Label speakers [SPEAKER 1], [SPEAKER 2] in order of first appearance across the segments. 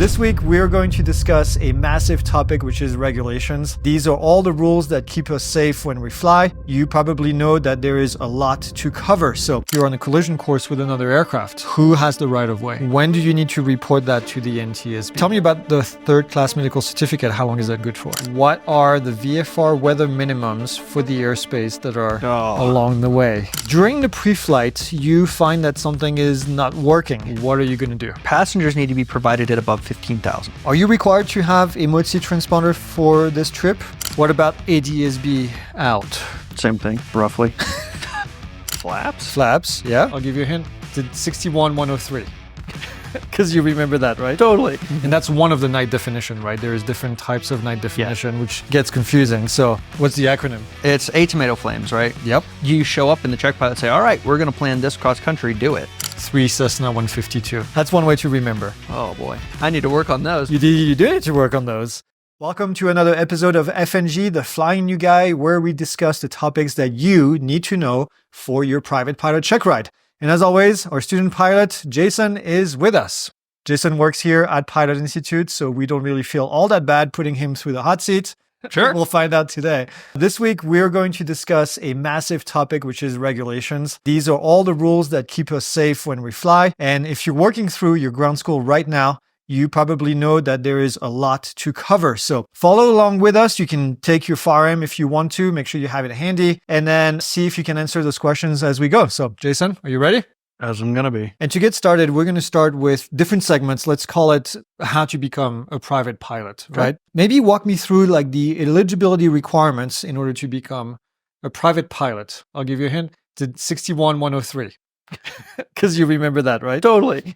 [SPEAKER 1] This week, we're going to discuss a massive topic, which is regulations. These are all the rules that keep us safe when we fly. You probably know that there is a lot to cover. So you're on a collision course with another aircraft. Who has the right of way? When do you need to report that to the NTSB? Tell me about the third class medical certificate. How long is that good for? What are the VFR weather minimums for the airspace that are along the way? During the pre-flight, you find that something is not working. What are you going to do?
[SPEAKER 2] Passengers need to be provided at above 15,000.
[SPEAKER 1] Are you required to have a mode C transponder for this trip? What about ADSB-Out?
[SPEAKER 2] Same thing, roughly. Flaps?
[SPEAKER 1] Flaps, yeah. I'll give you a hint. It's 61103. Because you remember that, right?
[SPEAKER 2] Totally.
[SPEAKER 1] And that's one of the night definition, right? There is different types of night definition, which gets confusing. So what's the acronym?
[SPEAKER 2] It's ATOMATOFLAMES, right?
[SPEAKER 1] Yep.
[SPEAKER 2] You show up in the check pilot and say, all right, we're going to plan this cross country, do it.
[SPEAKER 1] 3 Cessna 152. That's one way to remember.
[SPEAKER 2] Oh boy. I need to work on those.
[SPEAKER 1] You do need to work on those. Welcome to another episode of FNG, the Flying New Guy, where we discuss the topics that you need to know for your private pilot check ride. And as always, our student pilot, Jason, is with us. Jason works here at Pilot Institute, so we don't really feel all that bad putting him through the hot seat.
[SPEAKER 2] Sure.
[SPEAKER 1] We'll find out today. This week, we're going to discuss a massive topic, which is regulations. These are all the rules that keep us safe when we fly. And if you're working through your ground school right now, you probably know that there is a lot to cover. So follow along with us. You can take your FARM if you want to. Make sure you have it handy and then see if you can answer those questions as we go. So Jason, are you ready?
[SPEAKER 2] As I'm going to be.
[SPEAKER 1] And to get started, we're going to start with different segments. Let's call it how to become a private pilot, right? Maybe walk me through like the eligibility requirements in order to become a private pilot. I'll give you a hint. It's 61103. Because you remember that, right?
[SPEAKER 2] Totally.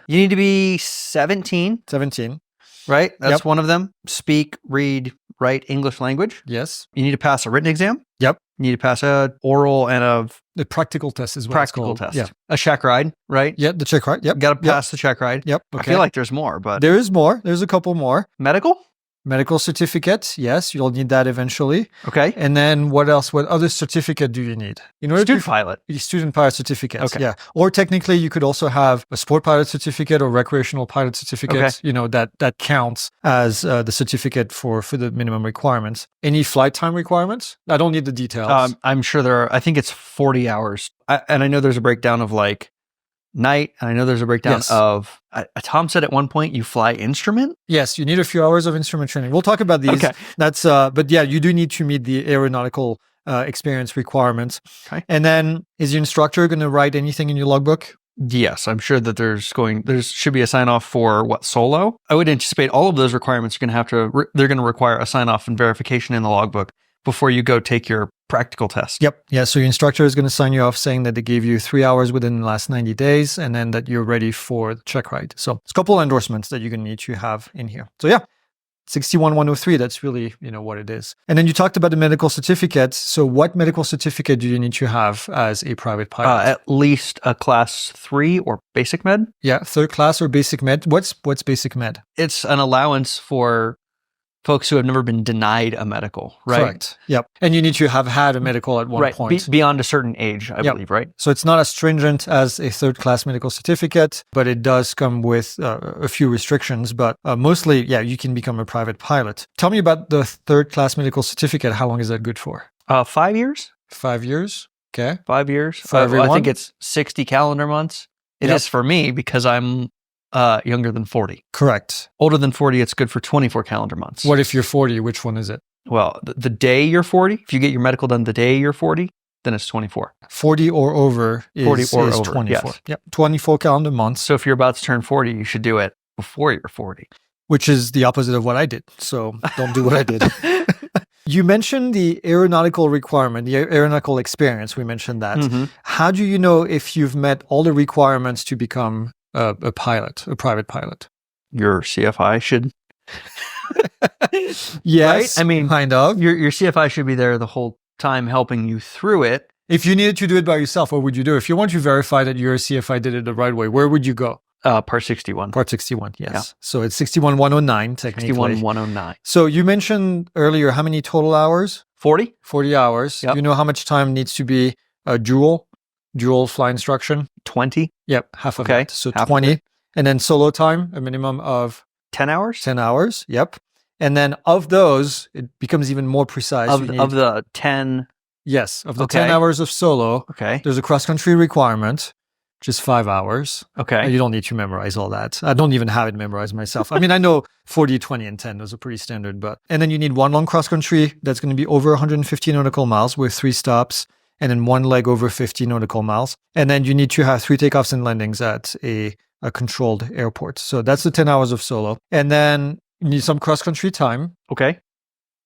[SPEAKER 2] You need to be 17.
[SPEAKER 1] 17.
[SPEAKER 2] Right? That's one of them. Speak, read, write English language.
[SPEAKER 1] Yes.
[SPEAKER 2] You need to pass a written exam.
[SPEAKER 1] Yep.
[SPEAKER 2] You need to pass a oral and
[SPEAKER 1] the practical test is what
[SPEAKER 2] practical
[SPEAKER 1] it's called.
[SPEAKER 2] test.
[SPEAKER 1] Yeah.
[SPEAKER 2] A checkride, right?
[SPEAKER 1] Yeah, the checkride. Yep.
[SPEAKER 2] Got to pass the checkride.
[SPEAKER 1] Yep.
[SPEAKER 2] I
[SPEAKER 1] Okay.
[SPEAKER 2] feel like there's more, but
[SPEAKER 1] There is more. There's a couple more.
[SPEAKER 2] medical?
[SPEAKER 1] Medical certificate. Yes, you'll need that eventually.
[SPEAKER 2] Okay.
[SPEAKER 1] And then what else? What other certificate do you need? In order
[SPEAKER 2] Student pilot.
[SPEAKER 1] Student pilot certificate.
[SPEAKER 2] Okay.
[SPEAKER 1] Yeah. Or technically you could also have a sport pilot certificate or recreational pilot certificate,
[SPEAKER 2] Okay.
[SPEAKER 1] that counts as the certificate for the minimum requirements. Any flight time requirements? I don't need the details.
[SPEAKER 2] I'm sure there are, I think it's 40 hours. And I know there's a breakdown of like night. And I know there's a breakdown
[SPEAKER 1] Yes.
[SPEAKER 2] of, Tom said at one point you fly instrument.
[SPEAKER 1] Yes, you need a few hours of instrument training. We'll talk about these.
[SPEAKER 2] Okay.
[SPEAKER 1] That's but yeah, you do need to meet the aeronautical experience requirements.
[SPEAKER 2] Okay.
[SPEAKER 1] And then is your instructor going to write anything in your logbook?
[SPEAKER 2] Yes, I'm sure that there should be a sign off for solo. I would anticipate all of those requirements are going to they're going to require a sign off and verification in the logbook before you go take your practical test.
[SPEAKER 1] Yep. Yeah. So your instructor is going to sign you off saying that they gave you 3 hours within the last 90 days and then that you're ready for the check ride. So it's a couple of endorsements that you're going to need to have in here. So yeah, 61103, that's really, what it is. And then you talked about the medical certificates. So what medical certificate do you need to have as a private pilot?
[SPEAKER 2] At least a class 3 or basic med.
[SPEAKER 1] Yeah. Third class or basic med. What's basic med?
[SPEAKER 2] It's an allowance for folks who have never been denied a medical, right?
[SPEAKER 1] Correct. Yep. And you need to have had a medical at one point.
[SPEAKER 2] Beyond a certain age, I believe, right?
[SPEAKER 1] So it's not as stringent as a third class medical certificate, but it does come with a few restrictions. But mostly, you can become a private pilot. Tell me about the third class medical certificate. How long is that good for?
[SPEAKER 2] 5 years.
[SPEAKER 1] 5 years. Okay.
[SPEAKER 2] 5 years.
[SPEAKER 1] For everyone?
[SPEAKER 2] I think it's 60 calendar months. It is for me because I'm younger than 40.
[SPEAKER 1] Correct.
[SPEAKER 2] Older than 40, it's good for 24 calendar months.
[SPEAKER 1] What if you're 40? Which one is it?
[SPEAKER 2] Well, the day you're 40, if you get your medical done the day you're 40, then it's 24.
[SPEAKER 1] 40 or over is 24.
[SPEAKER 2] Yes.
[SPEAKER 1] Yep. 24 calendar months.
[SPEAKER 2] So if you're about to turn 40, you should do it before you're 40.
[SPEAKER 1] Which is the opposite of what I did. So don't do what I did. You mentioned the aeronautical requirement, the aeronautical experience. We mentioned that.
[SPEAKER 2] Mm-hmm.
[SPEAKER 1] How do you know if you've met all the requirements to become a pilot, a private pilot?
[SPEAKER 2] Your CFI should.
[SPEAKER 1] Yes,
[SPEAKER 2] right? I mean,
[SPEAKER 1] kind of.
[SPEAKER 2] Your CFI should be there the whole time helping you through it.
[SPEAKER 1] If you needed to do it by yourself, what would you do? If you want to verify that your CFI did it the right way, where would you go?
[SPEAKER 2] Part 61.
[SPEAKER 1] Part 61, yes.
[SPEAKER 2] Yeah.
[SPEAKER 1] So it's 61,109 technically.
[SPEAKER 2] 61,109.
[SPEAKER 1] So you mentioned earlier how many total hours?
[SPEAKER 2] 40?
[SPEAKER 1] 40 hours.
[SPEAKER 2] Yep.
[SPEAKER 1] Do you know how much time needs to be dual fly instruction?
[SPEAKER 2] 20?
[SPEAKER 1] Yep, half of
[SPEAKER 2] Okay,
[SPEAKER 1] that. So
[SPEAKER 2] half of
[SPEAKER 1] 20.
[SPEAKER 2] it.
[SPEAKER 1] And then solo time, a minimum of
[SPEAKER 2] 10 hours?
[SPEAKER 1] 10 hours, yep. And then of those, it becomes even more precise.
[SPEAKER 2] Of the 10.
[SPEAKER 1] Yes, of the
[SPEAKER 2] Okay.
[SPEAKER 1] 10 hours of solo,
[SPEAKER 2] Okay.
[SPEAKER 1] there's a cross-country requirement, which is 5 hours.
[SPEAKER 2] Okay.
[SPEAKER 1] You don't need to memorize all that. I don't even have it memorized myself. I mean, I know 40, 20, and 10. Those are pretty standard. And then you need one long cross-country that's going to be over 150 nautical miles with 3 stops, and then one leg over 50 nautical miles. And then you need to have 3 takeoffs and landings at a controlled airport. So that's the 10 hours of solo. And then you need some cross-country time.
[SPEAKER 2] Okay.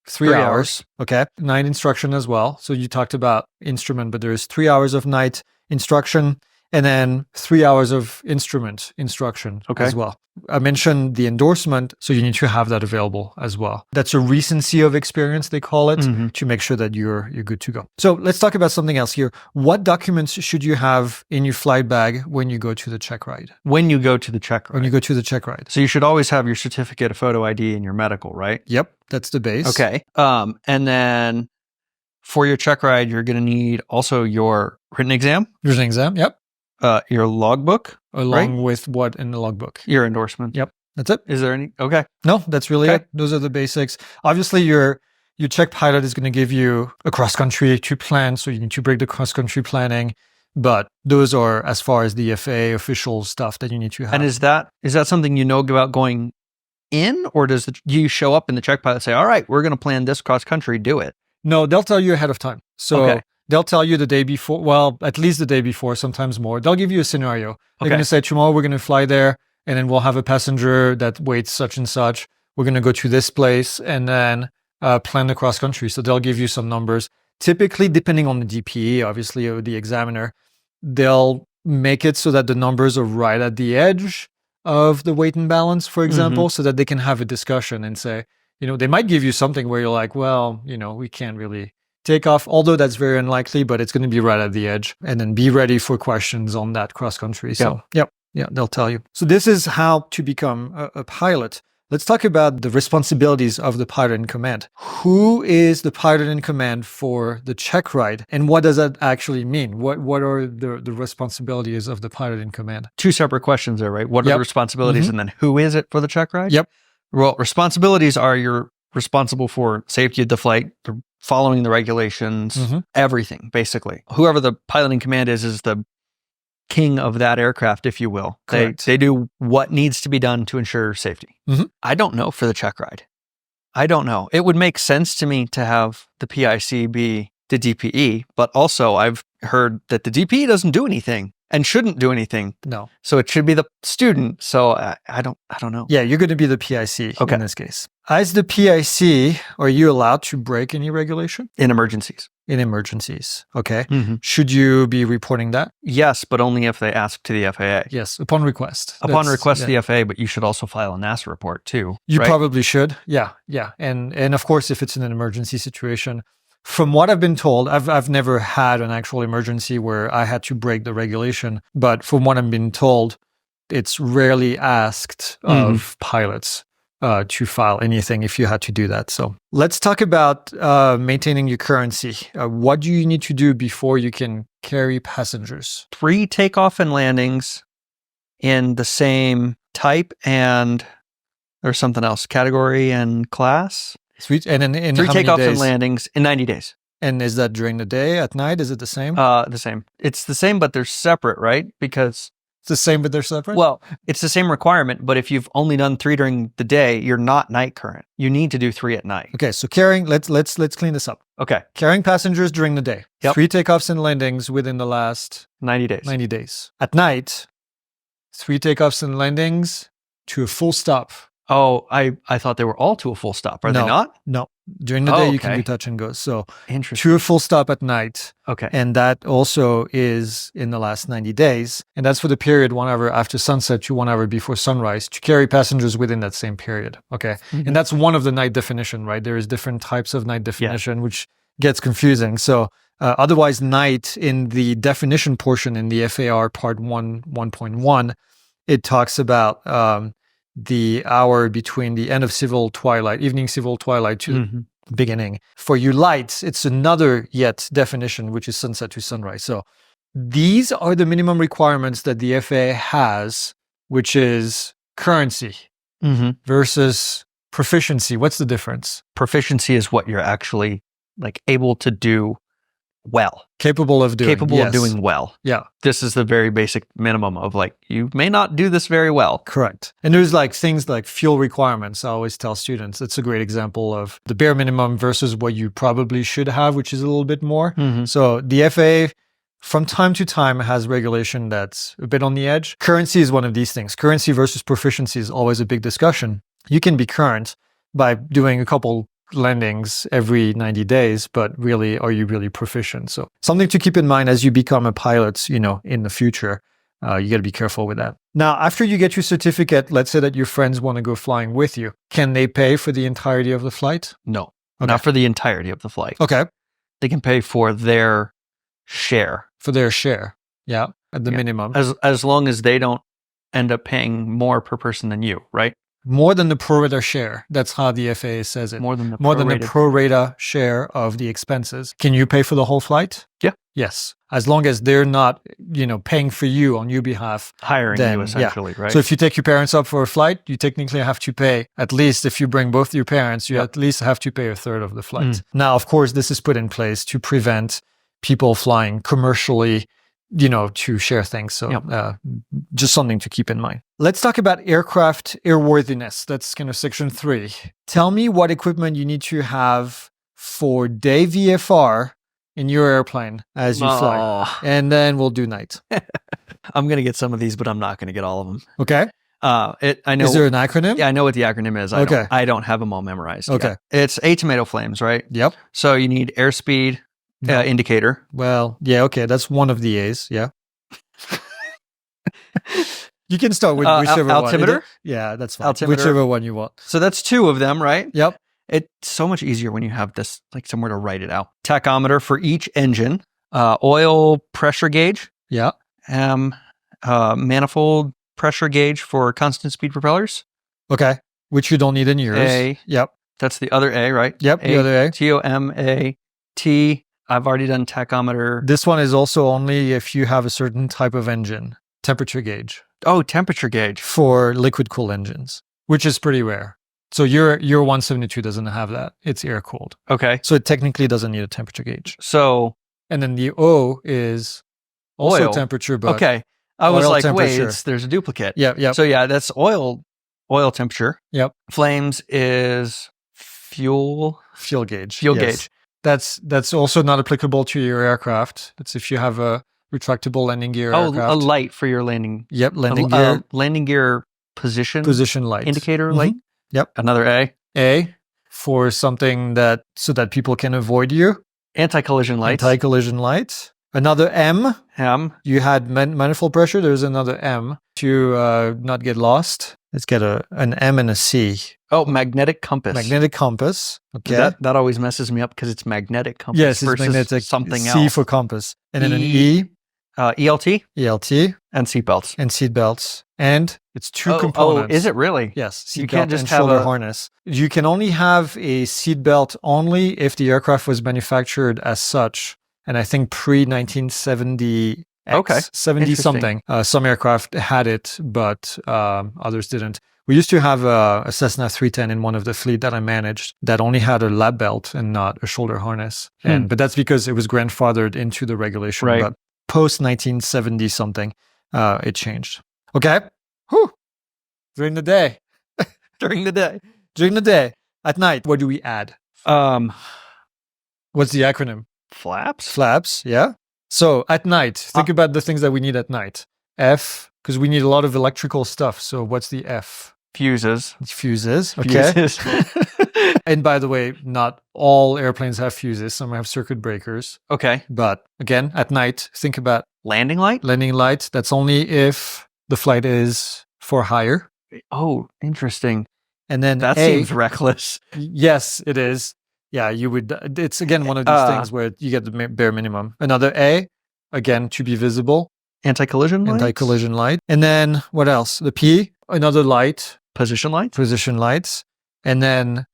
[SPEAKER 1] 3 hours. Okay. Night instruction as well. So you talked about instrument, but there's 3 hours of night instruction and then 3 hours of instrument instruction as well. I mentioned the endorsement, so you need to have that available as well. That's a recency of experience, they call it, to make sure that you're good to go. So let's talk about something else here. What documents should you have in your flight bag when you go to the Checkride?
[SPEAKER 2] When you go to the Checkride.
[SPEAKER 1] When you go to the Checkride.
[SPEAKER 2] So you should always have your certificate, a photo ID, and your medical, right?
[SPEAKER 1] Yep, that's the base.
[SPEAKER 2] Okay. And then for your Checkride, you're going to need also your written exam.
[SPEAKER 1] Written exam, yep.
[SPEAKER 2] Your logbook.
[SPEAKER 1] Along with what in the logbook?
[SPEAKER 2] Your endorsement.
[SPEAKER 1] Yep. That's it.
[SPEAKER 2] Is there any? Okay.
[SPEAKER 1] No, that's really it. Those are the basics. Obviously, your check pilot is going to give you a cross-country to plan, so you need to break the cross-country planning. But those are as far as the FAA official stuff that you need to have.
[SPEAKER 2] And is that something you know about going in, or do you show up in the check pilot and say, all right, we're going to plan this cross-country, do it?
[SPEAKER 1] No, they'll tell you ahead of time. So they'll tell you the day before, well, at least the day before, sometimes more. They'll give you a scenario. They're going to say, tomorrow we're going to fly there, and then we'll have a passenger that waits such and such. We're going to go to this place, and then plan the cross-country. So they'll give you some numbers. Typically, depending on the DPE, obviously, or the examiner, they'll make it so that the numbers are right at the edge of the weight and balance, for example, so that they can have a discussion and say, they might give you something where you're like, well, we can't really take off, although that's very unlikely, but it's going to be right at the edge. And then be ready for questions on that cross-country. So, they'll tell you. So this is how to become a pilot. Let's talk about the responsibilities of the pilot in command. Who is the pilot in command for the Checkride, and what does that actually mean? What are the responsibilities of the pilot in command?
[SPEAKER 2] 2 separate questions there, right? What are the responsibilities, and then who is it for the Checkride?
[SPEAKER 1] Yep.
[SPEAKER 2] Well, responsibilities are you're responsible for safety of the flight, following the regulations, everything, basically. Whoever the pilot in command is the king of that aircraft, if you will. They do what needs to be done to ensure safety. I don't know for the Checkride. I don't know. It would make sense to me to have the PIC be the DPE, but also I've heard that the DPE doesn't do anything and shouldn't do anything.
[SPEAKER 1] No.
[SPEAKER 2] So it should be the student. So I don't know.
[SPEAKER 1] Yeah, you're going to be the PIC in this case. As the PIC, are you allowed to break any regulation?
[SPEAKER 2] In emergencies.
[SPEAKER 1] In emergencies. Okay. Should you be reporting that?
[SPEAKER 2] Yes, but only if they ask to the FAA.
[SPEAKER 1] Yes, upon request.
[SPEAKER 2] Upon request to the FAA, but you should also file a NASA report too.
[SPEAKER 1] You probably should. Yeah. And of course, if it's in an emergency situation, from what I've been told, I've never had an actual emergency where I had to break the regulation, but from what I've been told, it's rarely asked of pilots to file anything if you had to do that. So let's talk about maintaining your currency. What do you need to do before you can carry passengers?
[SPEAKER 2] 3 takeoff and landings in the same type and there's something else, category and class.
[SPEAKER 1] And in
[SPEAKER 2] 3
[SPEAKER 1] how many
[SPEAKER 2] takeoffs
[SPEAKER 1] days?
[SPEAKER 2] and landings in 90 days.
[SPEAKER 1] And is that during the day, at night? Is it the same?
[SPEAKER 2] The same. It's the same, but they're separate, right? Because
[SPEAKER 1] it's the same, but they're separate?
[SPEAKER 2] Well, it's the same requirement, but if you've only done 3 during the day, you're not night current. You need to do 3 at night.
[SPEAKER 1] Okay, so carrying, let's clean this up.
[SPEAKER 2] Okay.
[SPEAKER 1] Carrying passengers during the day. 3 takeoffs and landings within the last
[SPEAKER 2] 90 days.
[SPEAKER 1] 90 days. At night, 3 takeoffs and landings to a full stop.
[SPEAKER 2] Oh, I thought they were all to a full stop. Are they not?
[SPEAKER 1] No. During the day, you can do touch and go. So
[SPEAKER 2] interesting.
[SPEAKER 1] To a full stop at night.
[SPEAKER 2] Okay.
[SPEAKER 1] And that also is in the last 90 days. And that's for the period 1 hour after sunset to 1 hour before sunrise to carry passengers within that same period. Okay. And that's one of the night definition, right? There is different types of night definition, which gets confusing. So otherwise, night in the definition portion in the FAR part 1.1, it talks about the hour between the end of civil twilight, evening civil twilight to beginning. For you lights, it's another yet definition, which is sunset to sunrise. So these are the minimum requirements that the FAA has, which is currency, versus proficiency. What's the difference?
[SPEAKER 2] Proficiency is what you're actually like able to do well.
[SPEAKER 1] Capable of doing.
[SPEAKER 2] Capable of doing well.
[SPEAKER 1] Yeah.
[SPEAKER 2] This is the very basic minimum of like, you may not do this very well.
[SPEAKER 1] Correct. And there's like things like fuel requirements. I always tell students, it's a great example of the bare minimum versus what you probably should have, which is a little bit more. So the FAA from time to time has regulation that's a bit on the edge. Currency is one of these things. Currency versus proficiency is always a big discussion. You can be current by doing a couple landings every 90 days, but really, are you really proficient? So something to keep in mind as you become a pilot, you know, in the future. You got to be careful with that. Now, after you get your certificate, let's say that your friends want to go flying with you. Can they pay for the entirety of the flight?
[SPEAKER 2] No,
[SPEAKER 1] Okay.
[SPEAKER 2] not for the entirety of the flight.
[SPEAKER 1] Okay.
[SPEAKER 2] They can pay for their share.
[SPEAKER 1] For their share. Yeah. At the minimum.
[SPEAKER 2] As long as they don't end up paying more per person than you, right?
[SPEAKER 1] More than the pro rata share. That's how the FAA says it.
[SPEAKER 2] More than the
[SPEAKER 1] pro rata share of the expenses. Can you pay for the whole flight?
[SPEAKER 2] Yeah.
[SPEAKER 1] Yes. As long as they're not, you know, paying for you on your behalf.
[SPEAKER 2] Hiring
[SPEAKER 1] then,
[SPEAKER 2] you essentially, right?
[SPEAKER 1] So if you take your parents up for a flight, you technically have to pay, at least if you bring both your parents, you at least have to pay a third of the flight. Now, of course, this is put in place to prevent people flying commercially, you know, to share things. So just something to keep in mind. Let's talk about aircraft airworthiness. That's kind of section 3. Tell me what equipment you need to have for day VFR in your airplane as you fly. And then we'll do night.
[SPEAKER 2] I'm going to get some of these, but I'm not going to get all of them.
[SPEAKER 1] Okay.
[SPEAKER 2] I know.
[SPEAKER 1] Is there an acronym?
[SPEAKER 2] Yeah, I know what the acronym is. I don't have them all memorized.
[SPEAKER 1] Okay.
[SPEAKER 2] Yet. It's ATOMATOFLAMES, right?
[SPEAKER 1] Yep.
[SPEAKER 2] So you need airspeed indicator.
[SPEAKER 1] Well, yeah, okay. That's one of the A's. Yeah. You can start with whichever
[SPEAKER 2] altimeter?
[SPEAKER 1] one. Yeah, that's fine.
[SPEAKER 2] Altimeter.
[SPEAKER 1] Whichever one you want.
[SPEAKER 2] So that's 2 of them, right?
[SPEAKER 1] Yep.
[SPEAKER 2] It's so much easier when you have this, like somewhere to write it out. Tachometer for each engine, oil pressure gauge.
[SPEAKER 1] Yeah.
[SPEAKER 2] Manifold pressure gauge for constant speed propellers.
[SPEAKER 1] Okay. Which you don't need in yours.
[SPEAKER 2] A.
[SPEAKER 1] Yep.
[SPEAKER 2] That's the other A, right?
[SPEAKER 1] Yep. The other A.
[SPEAKER 2] TOMAT. I've already done tachometer.
[SPEAKER 1] This one is also only if you have a certain type of engine. Temperature gauge.
[SPEAKER 2] Oh, temperature gauge.
[SPEAKER 1] For liquid cooled engines, which is pretty rare. So your 172 doesn't have that. It's air cooled.
[SPEAKER 2] Okay.
[SPEAKER 1] So it technically doesn't need a temperature gauge.
[SPEAKER 2] So.
[SPEAKER 1] And then the O is also
[SPEAKER 2] oil.
[SPEAKER 1] Temperature, but.
[SPEAKER 2] Okay. I was like,
[SPEAKER 1] temperature.
[SPEAKER 2] wait, there's a duplicate.
[SPEAKER 1] Yeah.
[SPEAKER 2] So yeah, that's oil temperature.
[SPEAKER 1] Yep.
[SPEAKER 2] Flames is fuel
[SPEAKER 1] gauge.
[SPEAKER 2] Gauge.
[SPEAKER 1] That's also not applicable to your aircraft. That's if you have a retractable landing gear aircraft.
[SPEAKER 2] A light for your landing.
[SPEAKER 1] Yep, landing gear.
[SPEAKER 2] Landing gear position
[SPEAKER 1] light.
[SPEAKER 2] Indicator light.
[SPEAKER 1] Yep.
[SPEAKER 2] Another A.
[SPEAKER 1] A for something so that people can avoid you.
[SPEAKER 2] Anti-collision lights.
[SPEAKER 1] Anti-collision light. Another M. You had manifold pressure. There's another M to not get lost. Let's get an M and a C.
[SPEAKER 2] Oh, magnetic compass.
[SPEAKER 1] Magnetic compass. Okay.
[SPEAKER 2] That always messes me up because it's magnetic compass.
[SPEAKER 1] Yes, it's
[SPEAKER 2] versus
[SPEAKER 1] magnetic.
[SPEAKER 2] Something
[SPEAKER 1] C
[SPEAKER 2] else.
[SPEAKER 1] for compass. And then an E.
[SPEAKER 2] ELT.
[SPEAKER 1] ELT.
[SPEAKER 2] And seatbelts.
[SPEAKER 1] And seatbelts. And it's 2 components.
[SPEAKER 2] Oh, is it really?
[SPEAKER 1] Yes.
[SPEAKER 2] You can't just
[SPEAKER 1] and
[SPEAKER 2] have
[SPEAKER 1] shoulder harness. You can only have a seatbelt only if the aircraft was manufactured as such. And I think pre-1970, 70 something. Some aircraft had it, but others didn't. We used to have a Cessna 310 in one of the fleet that I managed that only had a lap belt and not a shoulder harness. But that's because it was grandfathered into the regulation.
[SPEAKER 2] Right.
[SPEAKER 1] But post 1970 something, it changed. Okay. Whew. During the day.
[SPEAKER 2] During the day.
[SPEAKER 1] At night, what do we add? What's the acronym? Flaps, yeah. So at night, think about the things that we need at night. F, because we need a lot of electrical stuff. So what's the F?
[SPEAKER 2] Fuses.
[SPEAKER 1] Okay. Fuses. And by the way, not all airplanes have fuses. Some have circuit breakers.
[SPEAKER 2] Okay.
[SPEAKER 1] But again, at night, think about
[SPEAKER 2] landing light.
[SPEAKER 1] That's only if the flight is for hire.
[SPEAKER 2] Oh, interesting.
[SPEAKER 1] And then
[SPEAKER 2] that seems reckless.
[SPEAKER 1] Yes, it is. Yeah, you would. It's again one of these things where you get the bare minimum. Another A, again, to be visible.
[SPEAKER 2] Anti-collision
[SPEAKER 1] light. And then what else? The P, another light.
[SPEAKER 2] Position lights. And then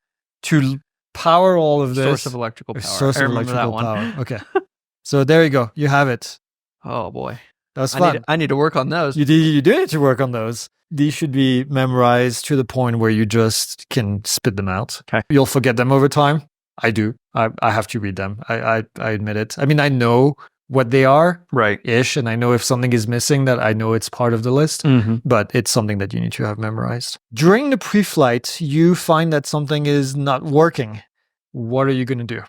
[SPEAKER 2] to power all of this. Source of electrical power.
[SPEAKER 1] Power. Okay. So there you go. You have it.
[SPEAKER 2] Oh boy.
[SPEAKER 1] That's fun.
[SPEAKER 2] I need to work on those.
[SPEAKER 1] You do need to work on those. These should be memorized to the point where you just can spit them out.
[SPEAKER 2] Okay.
[SPEAKER 1] You'll forget them over time. I do. I have to read them. I admit it. I mean, I know what they are,
[SPEAKER 2] right-ish,
[SPEAKER 1] and I know if something is missing that I know it's part of the list, but it's something that you need to have memorized. During the pre-flight, you find that something is not working. What are you going to do?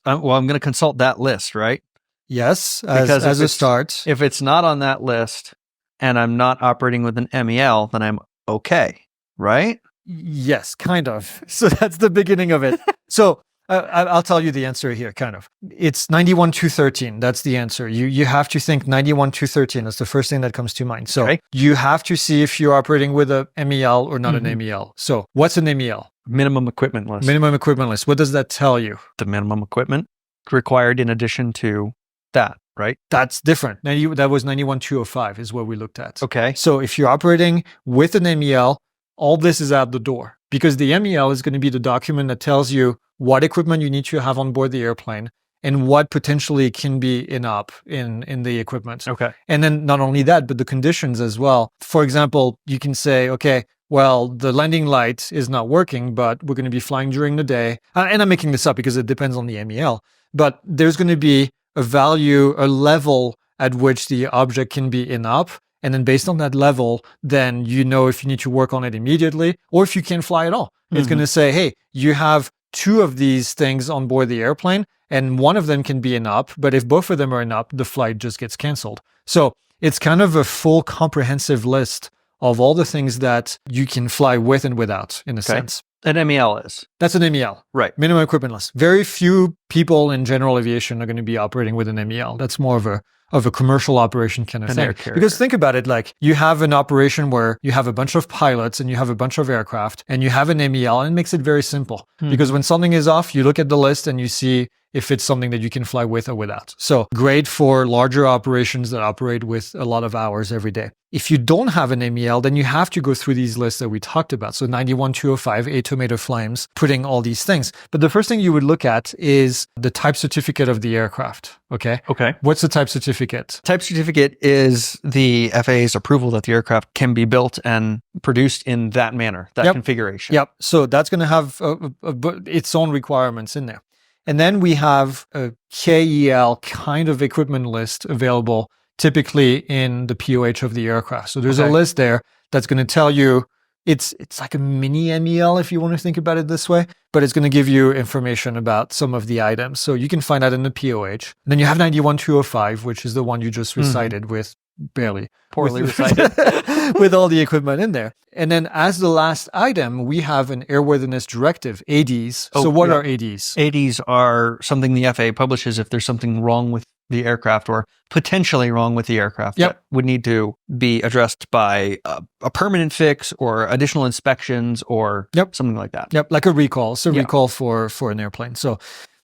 [SPEAKER 2] I'm going to consult that list, right?
[SPEAKER 1] Yes, as a start.
[SPEAKER 2] If it's not on that list and I'm not operating with an MEL, then I'm okay, right?
[SPEAKER 1] Yes, kind of. So that's the beginning of it. So I'll tell you the answer here, kind of. It's 91.213. That's the answer. You have to think 91.213. That's the first thing that comes to mind. So you have to see if you're operating with a MEL or not an MEL. So what's an MEL?
[SPEAKER 2] Minimum equipment list.
[SPEAKER 1] Minimum equipment list. What does that tell you?
[SPEAKER 2] The minimum equipment required in addition to that, right?
[SPEAKER 1] That's different. That was 91.205 is what we looked at.
[SPEAKER 2] Okay.
[SPEAKER 1] So if you're operating with an MEL, all this is out the door because the MEL is going to be the document that tells you what equipment you need to have on board the airplane and what potentially can be in the equipment.
[SPEAKER 2] Okay.
[SPEAKER 1] And then not only that, but the conditions as well. For example, you can say, okay, well, the landing light is not working, but we're going to be flying during the day. And I'm making this up because it depends on the MEL. But there's going to be a value, a level at which the object can be in up. And then based on that level, then you know if you need to work on it immediately or if you can't fly at all. It's going to say, hey, you have 2 of these things on board the airplane and one of them can be in up. But if both of them are in up, the flight just gets canceled. So it's kind of a full comprehensive list of all the things that you can fly with and without, in a sense.
[SPEAKER 2] An MEL is?
[SPEAKER 1] That's an MEL.
[SPEAKER 2] Right.
[SPEAKER 1] Minimum equipment list. Very few people in general aviation are going to be operating with an MEL. That's more of a commercial operation kind of thing. Because think about it, like you have an operation where you have a bunch of pilots and you have a bunch of aircraft and you have an MEL, and it makes it very simple. Because when something is off, you look at the list and you see if it's something that you can fly with or without. So great for larger operations that operate with a lot of hours every day. If you don't have an MEL, then you have to go through these lists that we talked about. So 91.205, ATOMATOFLAMES, putting all these things. But the first thing you would look at is the type certificate of the aircraft. Okay. What's the type certificate?
[SPEAKER 2] Type certificate is the FAA's approval that the aircraft can be built and produced in that manner, that configuration.
[SPEAKER 1] Yep. So that's going to have its own requirements in there. And then we have a KEL kind of equipment list available typically in the POH of the aircraft. So there's a list there that's going to tell you, it's like a mini MEL if you want to think about it this way, but it's going to give you information about some of the items. So you can find that in the POH. And then you have 91.205, which is the one you just recited with poorly recited with all the equipment in there. And then as the last item, we have an airworthiness directive, ADs. So what are ADs?
[SPEAKER 2] ADs are something the FAA publishes if there's something wrong with the aircraft or potentially wrong with the aircraft that would need to be addressed by a permanent fix or additional inspections or something like that.
[SPEAKER 1] Like a recall. So recall for an airplane. So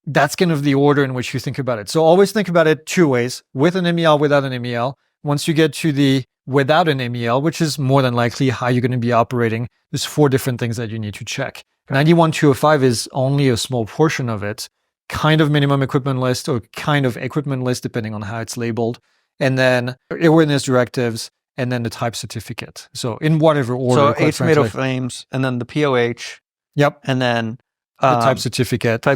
[SPEAKER 1] that's kind of the order in which you think about it. So always think about it 2 ways, with an MEL, without an MEL. Once you get to the without an MEL, which is more than likely how you're going to be operating, there's 4 different things that you need to check. 91.205 is only a small portion of it, kind of minimum equipment list or kind of equipment list, depending on how it's labeled. And then airworthiness directives, and then the type certificate. So in whatever order.
[SPEAKER 2] So ATOMATOFLAMES, and then the POH.
[SPEAKER 1] And
[SPEAKER 2] then
[SPEAKER 1] the type certificate.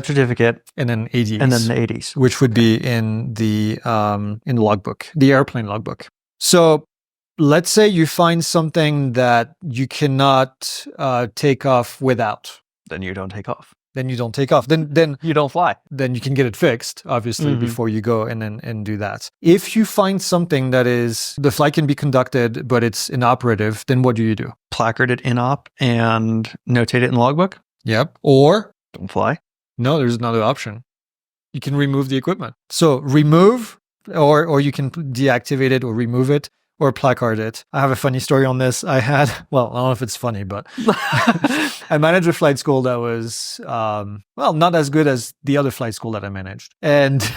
[SPEAKER 1] And then ADs.
[SPEAKER 2] And then the ADs.
[SPEAKER 1] Which would be in the logbook, the airplane logbook. So let's say you find something that you cannot take off without.
[SPEAKER 2] Then you don't take off.
[SPEAKER 1] Then you don't take off. Then
[SPEAKER 2] you don't fly.
[SPEAKER 1] Then you can get it fixed, obviously, before you go and do that. If you find something that is, the flight can be conducted, but it's inoperative, then what do?
[SPEAKER 2] Placard it in op and notate it in logbook.
[SPEAKER 1] Or
[SPEAKER 2] don't fly.
[SPEAKER 1] No, there's another option. You can remove the equipment. So remove, or you can deactivate it or remove it or placard it. I have a funny story on this. I don't know if it's funny, but I managed a flight school that was, not as good as the other flight school that I managed. And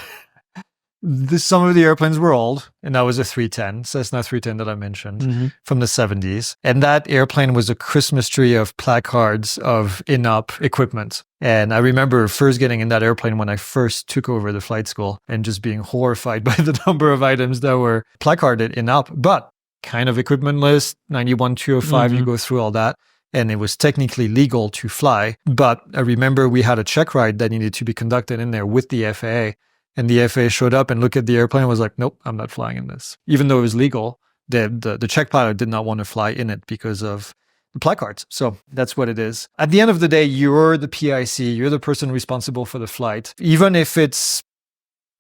[SPEAKER 1] Some of the airplanes were old, and that was a 310, Cessna 310 that I mentioned from the 70s. And that airplane was a Christmas tree of placards of in-up equipment. And I remember first getting in that airplane when I first took over the flight school and just being horrified by the number of items that were placarded in-up. But kind of equipment list, 91205, you go through all that. And it was technically legal to fly. But I remember we had a check ride that needed to be conducted in there with the FAA. And the FAA showed up and looked at the airplane and was like, nope, I'm not flying in this. Even though it was legal, the check pilot did not want to fly in it because of the placards. So that's what it is. At the end of the day, you're the PIC, you're the person responsible for the flight. Even if it's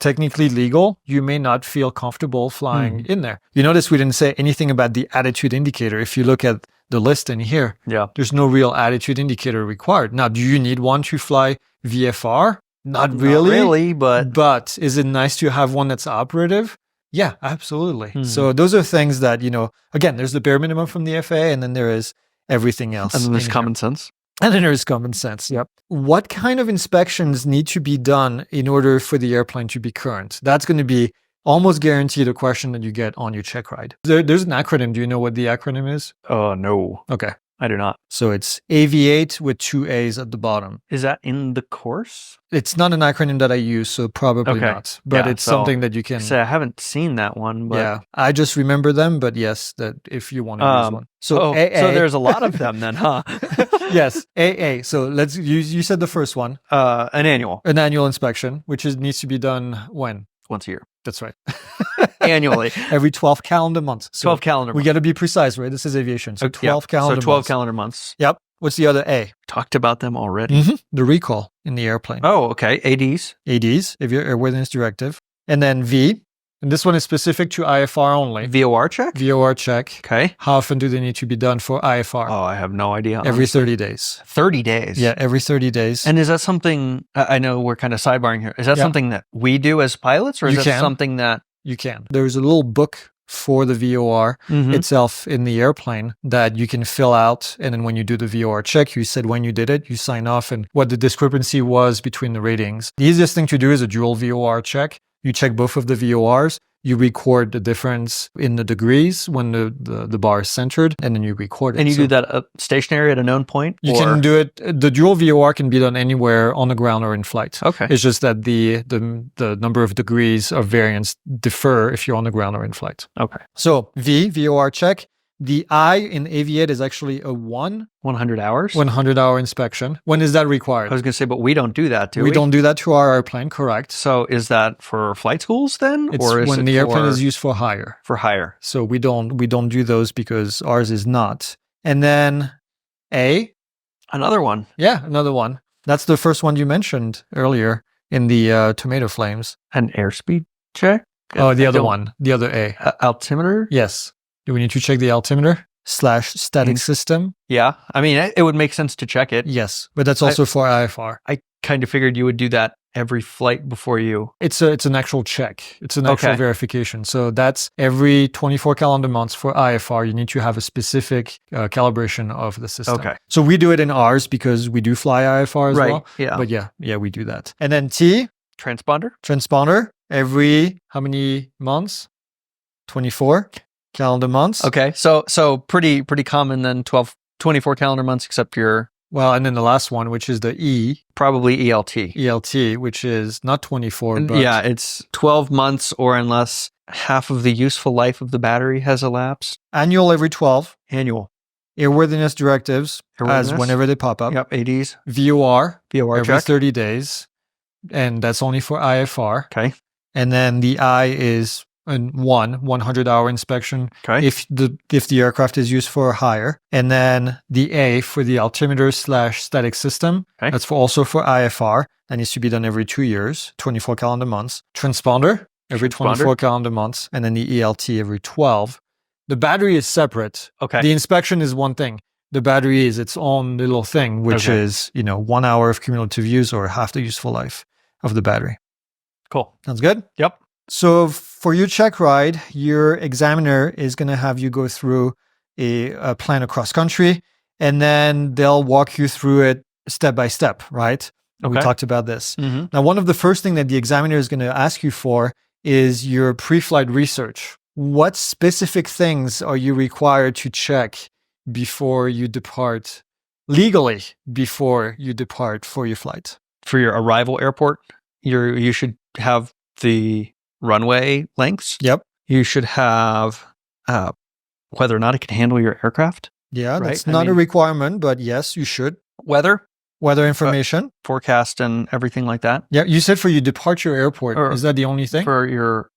[SPEAKER 1] technically legal, you may not feel comfortable flying in there. You notice we didn't say anything about the attitude indicator. If you look at the list in here, there's no real attitude indicator required. Now, do you need one to fly VFR? Not really, but is it nice to have one that's operative? Yeah, absolutely. So those are things that, again, there's the bare minimum from the FAA, and then there is everything else.
[SPEAKER 2] And then there's common sense.
[SPEAKER 1] And then there's common sense. Yep. What kind of inspections need to be done in order for the airplane to be current? That's going to be almost guaranteed a question that you get on your check ride. There's an acronym. Do you know what the acronym is?
[SPEAKER 2] No.
[SPEAKER 1] Okay.
[SPEAKER 2] I do not.
[SPEAKER 1] So it's AV8 with 2 A's at the bottom.
[SPEAKER 2] Is that in the course?
[SPEAKER 1] It's not an acronym that I use, so probably not. But it's something that you can...
[SPEAKER 2] Say, I haven't seen that one, but...
[SPEAKER 1] Yeah, I just remember them, but yes, that if you want to use one.
[SPEAKER 2] So AA, so there's a lot of them then, huh?
[SPEAKER 1] Yes, AA. So let's use, you said the first one.
[SPEAKER 2] An annual.
[SPEAKER 1] An annual inspection, which needs to be done when?
[SPEAKER 2] Once a year.
[SPEAKER 1] That's right.
[SPEAKER 2] Annually.
[SPEAKER 1] Every 12 calendar months. So
[SPEAKER 2] 12 calendar months.
[SPEAKER 1] We got to be precise, right? This is aviation. So 12 calendar months.
[SPEAKER 2] So 12 calendar months.
[SPEAKER 1] Yep. What's the other A?
[SPEAKER 2] Talked about them already.
[SPEAKER 1] The recall in the airplane.
[SPEAKER 2] Oh, okay. ADs.
[SPEAKER 1] ADs, if you're Airworthiness Directive. And then V. And this one is specific to IFR only.
[SPEAKER 2] VOR check?
[SPEAKER 1] VOR check.
[SPEAKER 2] Okay.
[SPEAKER 1] How often do they need to be done for IFR?
[SPEAKER 2] Oh, I have no idea.
[SPEAKER 1] Every 30 days.
[SPEAKER 2] 30 days?
[SPEAKER 1] Yeah, every 30 days.
[SPEAKER 2] And is that something, I know we're kind of sidebarring here. Is that something that we do as pilots, or is that something that...
[SPEAKER 1] You can. There's a little book for the VOR itself in the airplane that you can fill out. And then when you do the VOR check, you said when you did it, you sign off and what the discrepancy was between the ratings. The easiest thing to do is a dual VOR check. You check both of the VORs. You record the difference in the degrees when the bar is centered, and then you record it.
[SPEAKER 2] And you do that stationary at a known point?
[SPEAKER 1] You can do it. The dual VOR can be done anywhere on the ground or in flight.
[SPEAKER 2] Okay.
[SPEAKER 1] It's just that the number of degrees of variance differ if you're on the ground or in flight.
[SPEAKER 2] Okay.
[SPEAKER 1] So VOR check. The I in AV8 is actually a
[SPEAKER 2] 100 hours?
[SPEAKER 1] 100-hour inspection. When is that required?
[SPEAKER 2] I was going to say, but we don't do that, do we?
[SPEAKER 1] We don't do that to our airplane, correct.
[SPEAKER 2] So is that for flight schools then?
[SPEAKER 1] It's or is when the airplane is used for hire.
[SPEAKER 2] For hire.
[SPEAKER 1] So we don't do those because ours is not. And then A.
[SPEAKER 2] Another one.
[SPEAKER 1] Yeah, another one. That's the first one you mentioned earlier in the tomato flames.
[SPEAKER 2] An airspeed check?
[SPEAKER 1] Oh, the other one. The other A.
[SPEAKER 2] Altimeter?
[SPEAKER 1] Yes. Do we need to check the altimeter / static system?
[SPEAKER 2] Yeah. I mean, it would make sense to check it.
[SPEAKER 1] Yes, but that's also for IFR.
[SPEAKER 2] I kind of figured you would do that every flight before you...
[SPEAKER 1] It's an actual check. It's an actual verification. So that's every 24 calendar months for IFR. You need to have a specific calibration of the system.
[SPEAKER 2] Okay.
[SPEAKER 1] So we do it in ours because we do fly IFR as well.
[SPEAKER 2] Yeah.
[SPEAKER 1] But yeah, we do that. And then T. Transponder. Every how many months? 24 calendar months.
[SPEAKER 2] Okay. So pretty common then, 24 calendar months, except your...
[SPEAKER 1] Well, and then the last one, which is the E.
[SPEAKER 2] Probably ELT.
[SPEAKER 1] ELT, which is not 24, but...
[SPEAKER 2] Yeah, it's 12 months or unless half of the useful life of the battery has elapsed.
[SPEAKER 1] Annual every 12.
[SPEAKER 2] Annual.
[SPEAKER 1] Airworthiness directives, as whenever they pop up.
[SPEAKER 2] Yep, ADs.
[SPEAKER 1] VOR every
[SPEAKER 2] check.
[SPEAKER 1] 30 days. And that's only for IFR.
[SPEAKER 2] Okay.
[SPEAKER 1] And then the I is... 100-hour inspection if the aircraft is used for hire, and then the A for the altimeter / static system. That's also for IFR. That needs to be done every 2 years, 24 calendar months. Transponder every 24 calendar months, and then the ELT every 12. The battery is separate.
[SPEAKER 2] Okay.
[SPEAKER 1] The inspection is one thing. The battery is its own little thing, which is 1 hour of cumulative use or half the useful life of the battery.
[SPEAKER 2] Cool.
[SPEAKER 1] Sounds good?
[SPEAKER 2] Yep.
[SPEAKER 1] So for your check ride, your examiner is going to have you go through a plan across country, and then they'll walk you through it step by step, right? We talked about this. Now, one of the first things that the examiner is going to ask you for is your pre-flight research. What specific things are you required to check before you depart, legally before you depart for your flight?
[SPEAKER 2] For your arrival airport, you should have the runway lengths.
[SPEAKER 1] Yep.
[SPEAKER 2] You should have whether or not it can handle your aircraft.
[SPEAKER 1] Yeah,
[SPEAKER 2] Right?
[SPEAKER 1] that's
[SPEAKER 2] I
[SPEAKER 1] not a
[SPEAKER 2] mean-
[SPEAKER 1] requirement, but yes, you should.
[SPEAKER 2] Weather,
[SPEAKER 1] Weather information.
[SPEAKER 2] forecast, and everything like that.
[SPEAKER 1] Yeah, you said for your departure airport.
[SPEAKER 2] Or-
[SPEAKER 1] Is that the only thing?
[SPEAKER 2] For your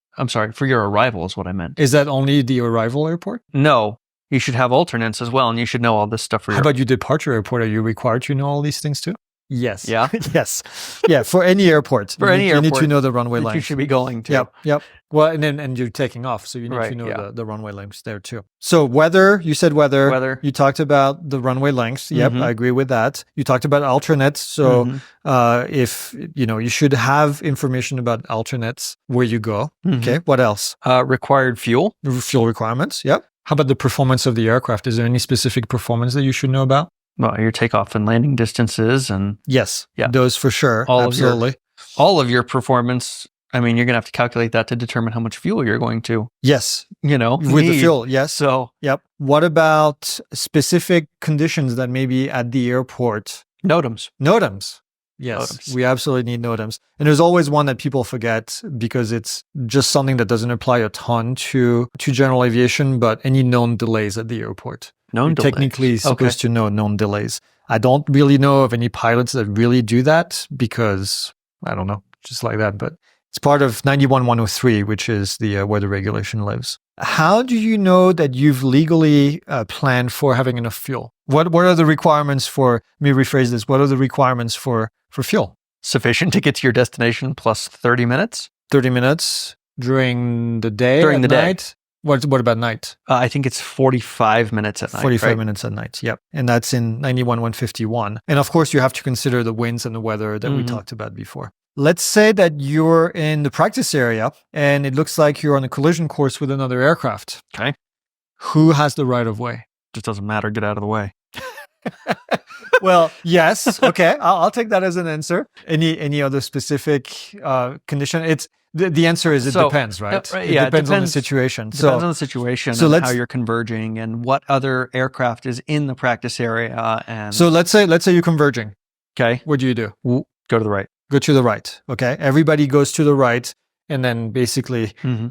[SPEAKER 2] arrival is what I meant.
[SPEAKER 1] Is that only the arrival airport?
[SPEAKER 2] No, you should have alternates as well, and you should know all this stuff for
[SPEAKER 1] How
[SPEAKER 2] your.
[SPEAKER 1] about your departure airport? Are you required to know all these things too? Yes.
[SPEAKER 2] Yeah.
[SPEAKER 1] Yes. Yeah, for any airport.
[SPEAKER 2] For any
[SPEAKER 1] you need to
[SPEAKER 2] airport
[SPEAKER 1] know the runway
[SPEAKER 2] that you
[SPEAKER 1] length.
[SPEAKER 2] should be going to.
[SPEAKER 1] Yep. Yep. Well, and you're taking off, so you need to
[SPEAKER 2] Right,
[SPEAKER 1] know
[SPEAKER 2] yeah.
[SPEAKER 1] the runway lengths there too. So weather, you said weather.
[SPEAKER 2] Weather.
[SPEAKER 1] You talked about the runway lengths. Yep,
[SPEAKER 2] Mhm.
[SPEAKER 1] I agree with that. You talked about alternates. So
[SPEAKER 2] Mhm.
[SPEAKER 1] if you should have information about alternates where you go.
[SPEAKER 2] Mhm.
[SPEAKER 1] Okay. What else?
[SPEAKER 2] Required fuel.
[SPEAKER 1] Fuel requirements. Yep. How about the performance of the aircraft? Is there any specific performance that you should know about?
[SPEAKER 2] Well, your takeoff and landing distances and
[SPEAKER 1] Yes.
[SPEAKER 2] Yeah.
[SPEAKER 1] Those for sure. Absolutely.
[SPEAKER 2] all of your performance. I mean, you're going to have to calculate that to determine how much fuel you're going to,
[SPEAKER 1] Yes.
[SPEAKER 2] with
[SPEAKER 1] With the fuel. Yes.
[SPEAKER 2] So
[SPEAKER 1] Yep. What about specific conditions that may be at the airport?
[SPEAKER 2] NOTAMs.
[SPEAKER 1] NOTAMs. Yes,
[SPEAKER 2] NOTAMs.
[SPEAKER 1] we absolutely need NOTAMs. And there's always one that people forget because it's just something that doesn't apply a ton to general aviation, but any known delays at the airport.
[SPEAKER 2] Known
[SPEAKER 1] You're
[SPEAKER 2] delays.
[SPEAKER 1] technically supposed to know known delays. I don't really know of any pilots that really do that because, I don't know, just like that. But it's part of 91-103, which is the where the regulation lives. How do you know that you've legally planned for having enough fuel? What are the requirements for, let me rephrase this, what are the requirements for fuel?
[SPEAKER 2] Sufficient to get to your destination plus 30 minutes.
[SPEAKER 1] 30 minutes during the day?
[SPEAKER 2] During
[SPEAKER 1] at
[SPEAKER 2] the day.
[SPEAKER 1] night? What about night?
[SPEAKER 2] I think it's 45 minutes at night.
[SPEAKER 1] 45
[SPEAKER 2] right?
[SPEAKER 1] minutes at night. Yep. And that's in 91-151. And of course, you have to consider the winds and the weather that we
[SPEAKER 2] Mhm.
[SPEAKER 1] talked about before. Let's say that you're in the practice area and it looks like you're on a collision course with another aircraft.
[SPEAKER 2] Okay.
[SPEAKER 1] Who has the right of way?
[SPEAKER 2] Just doesn't matter. Get out of the way.
[SPEAKER 1] Well, yes. Okay. I'll take that as an answer. Any other specific condition? It's the answer is it
[SPEAKER 2] So,
[SPEAKER 1] depends, right?
[SPEAKER 2] right,
[SPEAKER 1] It
[SPEAKER 2] yeah, it
[SPEAKER 1] depends on the
[SPEAKER 2] depends-
[SPEAKER 1] situation.
[SPEAKER 2] Depends on the situation
[SPEAKER 1] so
[SPEAKER 2] and
[SPEAKER 1] let's-
[SPEAKER 2] how you're converging and what other aircraft is in the practice area. And
[SPEAKER 1] So let's say you're converging.
[SPEAKER 2] okay,
[SPEAKER 1] What do you do?
[SPEAKER 2] go to the right.
[SPEAKER 1] Go to the right. Okay. Everybody goes to the right and then basically
[SPEAKER 2] Mhm.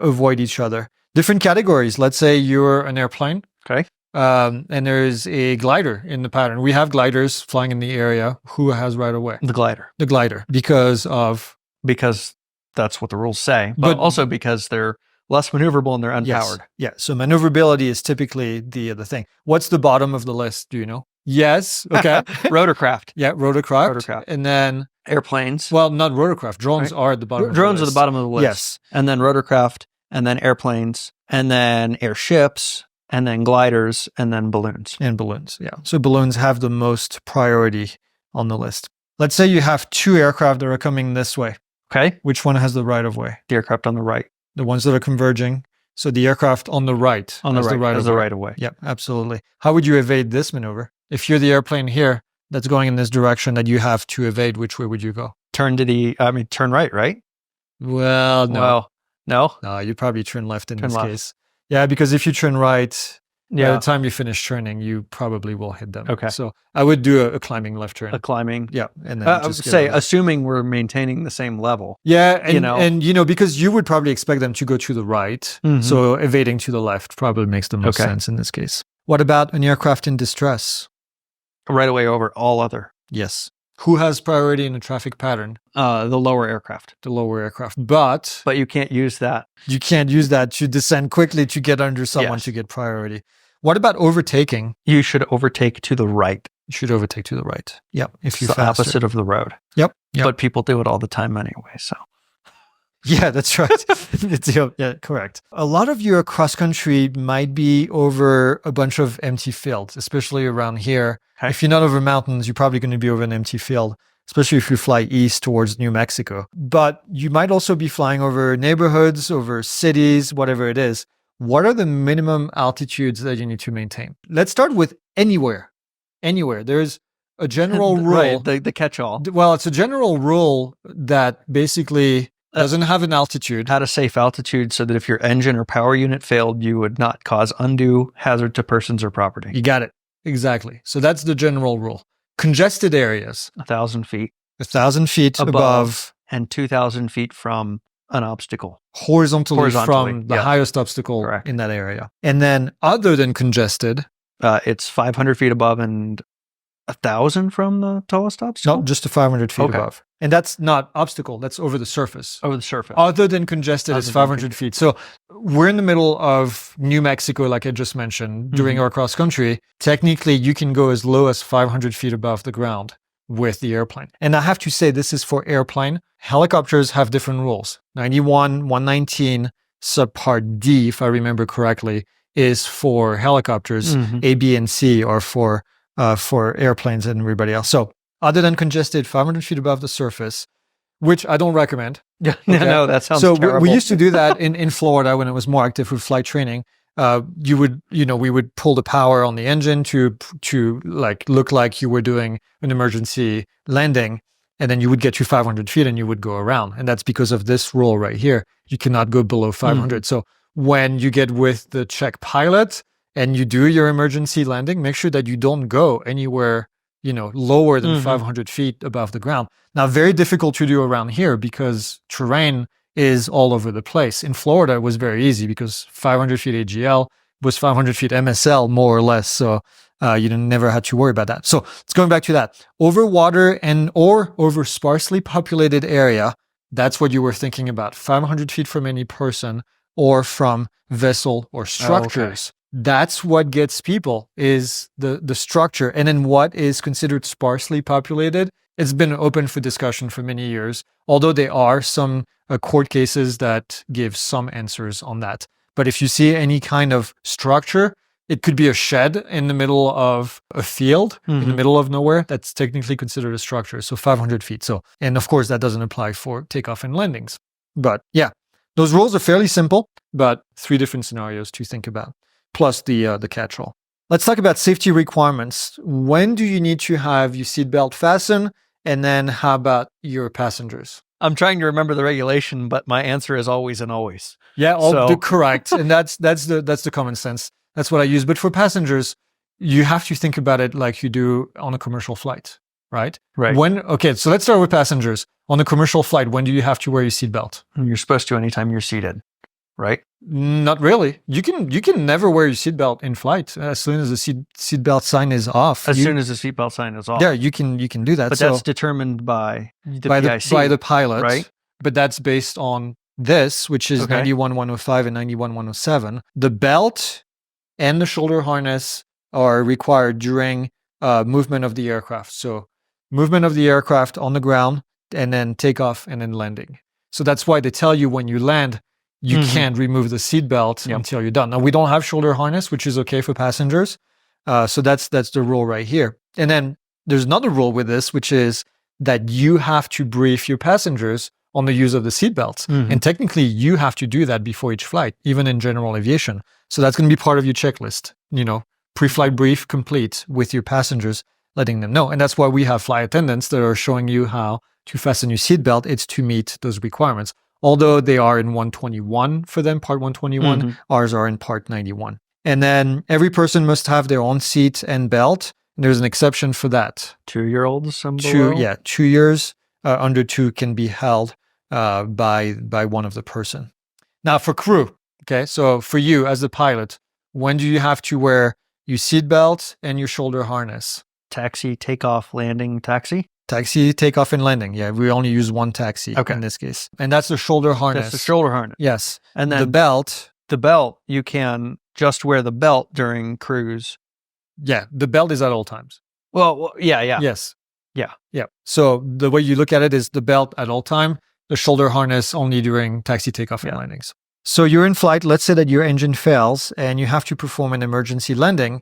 [SPEAKER 1] avoid each other. Different categories. Let's say you're an airplane.
[SPEAKER 2] Okay.
[SPEAKER 1] And there's a glider in the pattern. We have gliders flying in the area. Who has right of way?
[SPEAKER 2] The glider,
[SPEAKER 1] The glider, because of
[SPEAKER 2] because that's what the rules say, but
[SPEAKER 1] But-
[SPEAKER 2] also because they're less maneuverable and they're
[SPEAKER 1] yes,
[SPEAKER 2] unpowered.
[SPEAKER 1] yeah. So maneuverability is typically the thing. What's the bottom of the list? Do you know? Yes. Okay.
[SPEAKER 2] Rotorcraft,
[SPEAKER 1] Yeah, rotorcraft.
[SPEAKER 2] Rotorcraft.
[SPEAKER 1] And then,
[SPEAKER 2] airplanes.
[SPEAKER 1] well, not rotorcraft. Drones
[SPEAKER 2] Right.
[SPEAKER 1] are at the bottom.
[SPEAKER 2] Drones
[SPEAKER 1] of
[SPEAKER 2] are
[SPEAKER 1] the
[SPEAKER 2] the bottom of the list.
[SPEAKER 1] Yes.
[SPEAKER 2] And then rotorcraft, and then airplanes, and then airships, and then gliders, and then balloons.
[SPEAKER 1] And balloons. Yeah. So balloons have the most priority on the list. Let's say you have two aircraft that are coming this way.
[SPEAKER 2] Okay.
[SPEAKER 1] Which one has the right of way?
[SPEAKER 2] The aircraft on the right.
[SPEAKER 1] The ones that are converging. So the aircraft on the right.
[SPEAKER 2] On the
[SPEAKER 1] has
[SPEAKER 2] right.
[SPEAKER 1] of
[SPEAKER 2] The
[SPEAKER 1] way.
[SPEAKER 2] right of way.
[SPEAKER 1] Yep, absolutely. How would you evade this maneuver? If you're the airplane here that's going in this direction that you have to evade, which way would you go?
[SPEAKER 2] Turn right, right?
[SPEAKER 1] Well, no.
[SPEAKER 2] Well, no.
[SPEAKER 1] No, you'd probably turn left in
[SPEAKER 2] Turn
[SPEAKER 1] this
[SPEAKER 2] left.
[SPEAKER 1] case. Yeah, because if you turn right, by
[SPEAKER 2] Yeah.
[SPEAKER 1] the time you finish turning, you probably will hit them.
[SPEAKER 2] Okay.
[SPEAKER 1] So I would do a climbing left turn.
[SPEAKER 2] A climbing.
[SPEAKER 1] Yeah. And then
[SPEAKER 2] I would
[SPEAKER 1] just get
[SPEAKER 2] say,
[SPEAKER 1] over.
[SPEAKER 2] assuming we're maintaining the same level.
[SPEAKER 1] Yeah, and
[SPEAKER 2] you know.
[SPEAKER 1] because you would probably expect them to go to the right,
[SPEAKER 2] Mhm.
[SPEAKER 1] so evading to the left probably makes the most
[SPEAKER 2] Okay.
[SPEAKER 1] sense in this case. What about an aircraft in distress?
[SPEAKER 2] Right away over all other.
[SPEAKER 1] Yes. Who has priority in the traffic pattern?
[SPEAKER 2] The lower aircraft.
[SPEAKER 1] The lower aircraft. But
[SPEAKER 2] But you can't use that.
[SPEAKER 1] you can't use that to descend quickly to get under someone
[SPEAKER 2] Yes.
[SPEAKER 1] to get priority. What about overtaking?
[SPEAKER 2] You should overtake to the right.
[SPEAKER 1] You should overtake to the right. Yep. If
[SPEAKER 2] It's
[SPEAKER 1] you're
[SPEAKER 2] the
[SPEAKER 1] faster.
[SPEAKER 2] opposite of the road.
[SPEAKER 1] Yep. Yep.
[SPEAKER 2] But people do it all the time anyway. So
[SPEAKER 1] Yeah, that's right. Yeah, correct. A lot of your cross country might be over a bunch of empty fields, especially around here.
[SPEAKER 2] Okay.
[SPEAKER 1] If you're not over mountains, you're probably going to be over an empty field, especially if you fly east towards New Mexico. But you might also be flying over neighborhoods, over cities, whatever it is. What are the minimum altitudes that you need to maintain? Let's start with anywhere. Anywhere. There's a general rule.
[SPEAKER 2] Right, the catch-all.
[SPEAKER 1] Well, it's a general rule that basically Doesn't have an altitude.
[SPEAKER 2] At a safe altitude so that if your engine or power unit failed, you would not cause undue hazard to persons or property.
[SPEAKER 1] You got it. Exactly. So that's the general rule. Congested areas.
[SPEAKER 2] 1,000 feet
[SPEAKER 1] 1,000 feet above
[SPEAKER 2] and 2,000 feet from an obstacle.
[SPEAKER 1] horizontally from the
[SPEAKER 2] yeah.
[SPEAKER 1] highest obstacle
[SPEAKER 2] Correct.
[SPEAKER 1] in that area. And then other than congested,
[SPEAKER 2] It's 500 feet above and 1,000 from the tallest obstacle?
[SPEAKER 1] no, just to 500 feet
[SPEAKER 2] Okay.
[SPEAKER 1] above. And that's not obstacle, that's over the surface.
[SPEAKER 2] Over the surface.
[SPEAKER 1] Other than congested is
[SPEAKER 2] Other than
[SPEAKER 1] 500 feet. So we're in the middle of New Mexico, like I just mentioned, during our cross country. Technically, you can go as low as 500 feet above the ground with the airplane. And I have to say, this is for airplane. Helicopters have different rules. 91, 119, subpart D, if I remember correctly, is for helicopters. A, B, and C are for airplanes and everybody else. So other than congested, 500 feet above the surface, which I don't recommend.
[SPEAKER 2] Yeah,
[SPEAKER 1] Okay.
[SPEAKER 2] no, that sounds
[SPEAKER 1] So
[SPEAKER 2] terrible.
[SPEAKER 1] we used to do that in Florida when it was more active with flight training. We would pull the power on the engine to like look like you were doing an emergency landing, and then you would get to 500 feet and you would go around. And that's because of this rule right here. You cannot go below 500. So when you get with the check pilot and you do your emergency landing, make sure that you don't go anywhere lower than 500 feet above the ground. Now, very difficult to do around here because terrain is all over the place. In Florida, it was very easy because 500 feet AGL was 500 feet MSL, more or less. So you never had to worry about that. So it's going back to that. Over water or over sparsely populated area, that's what you were thinking about. 500 feet from any person or from vessel or structures. That's what gets people is the structure. And then what is considered sparsely populated, it's been open for discussion for many years, although there are some court cases that give some answers on that. But if you see any kind of structure, it could be a shed in the middle of a field, in the middle of nowhere, that's technically considered a structure. So 500 feet. So, and of course that doesn't apply for takeoff and landings. But yeah, those rules are fairly simple, but 3 different scenarios to think about, plus the catch-all. Let's talk about safety requirements. When do you need to have your seatbelt fastened? And then how about your passengers?
[SPEAKER 2] I'm trying to remember the regulation, but my answer is always and always.
[SPEAKER 1] Yeah, correct. And that's the common sense. That's what I use. But for passengers, you have to think about it like you do on a commercial flight, right?
[SPEAKER 2] Right.
[SPEAKER 1] So let's start with passengers. On a commercial flight, when do you have to wear your seatbelt?
[SPEAKER 2] You're supposed to anytime you're seated, right?
[SPEAKER 1] Not really. You can never wear your seatbelt in flight as soon as the seatbelt sign is off.
[SPEAKER 2] Soon as the seatbelt sign is off.
[SPEAKER 1] Yeah, you can do that.
[SPEAKER 2] But that's determined by the PIC,
[SPEAKER 1] by the pilot,
[SPEAKER 2] right?
[SPEAKER 1] But that's based on this, which is 91-105 and 91-107. The belt and the shoulder harness are required during movement of the aircraft. So movement of the aircraft on the ground and then takeoff and then landing. So that's why they tell you when you land, you can't remove the seatbelt until you're done. Now, we don't have shoulder harness, which is okay for passengers. So that's the rule right here. And then there's another rule with this, which is that you have to brief your passengers on the use of the seatbelts. And technically, you have to do that before each flight, even in general aviation. So that's going to be part of your checklist, pre-flight brief complete with your passengers, letting them know. And that's why we have flight attendants that are showing you how to fasten your seatbelt. It's to meet those requirements. Although they are in 121 for them, part 121, ours are in part 91. And then every person must have their own seat and belt. And there's an exception for that.
[SPEAKER 2] 2-year-olds, 2
[SPEAKER 1] years under 2 can be held by one of the person. Now for crew, okay, so for you as the pilot, when do you have to wear your seatbelt and your shoulder harness?
[SPEAKER 2] Taxi, takeoff, landing, taxi?
[SPEAKER 1] Taxi, takeoff, and landing. Yeah, we only use one taxi in this case. And that's the shoulder harness.
[SPEAKER 2] That's the shoulder harness.
[SPEAKER 1] Yes.
[SPEAKER 2] And then
[SPEAKER 1] the belt.
[SPEAKER 2] The belt, you can just wear the belt during cruise.
[SPEAKER 1] Yeah, the belt is at all times.
[SPEAKER 2] Well, yeah.
[SPEAKER 1] Yes.
[SPEAKER 2] Yeah.
[SPEAKER 1] Yeah. So the way you look at it is the belt at all time, the shoulder harness only during taxi, takeoff, and landings. So you're in flight. Let's say that your engine fails and you have to perform an emergency landing.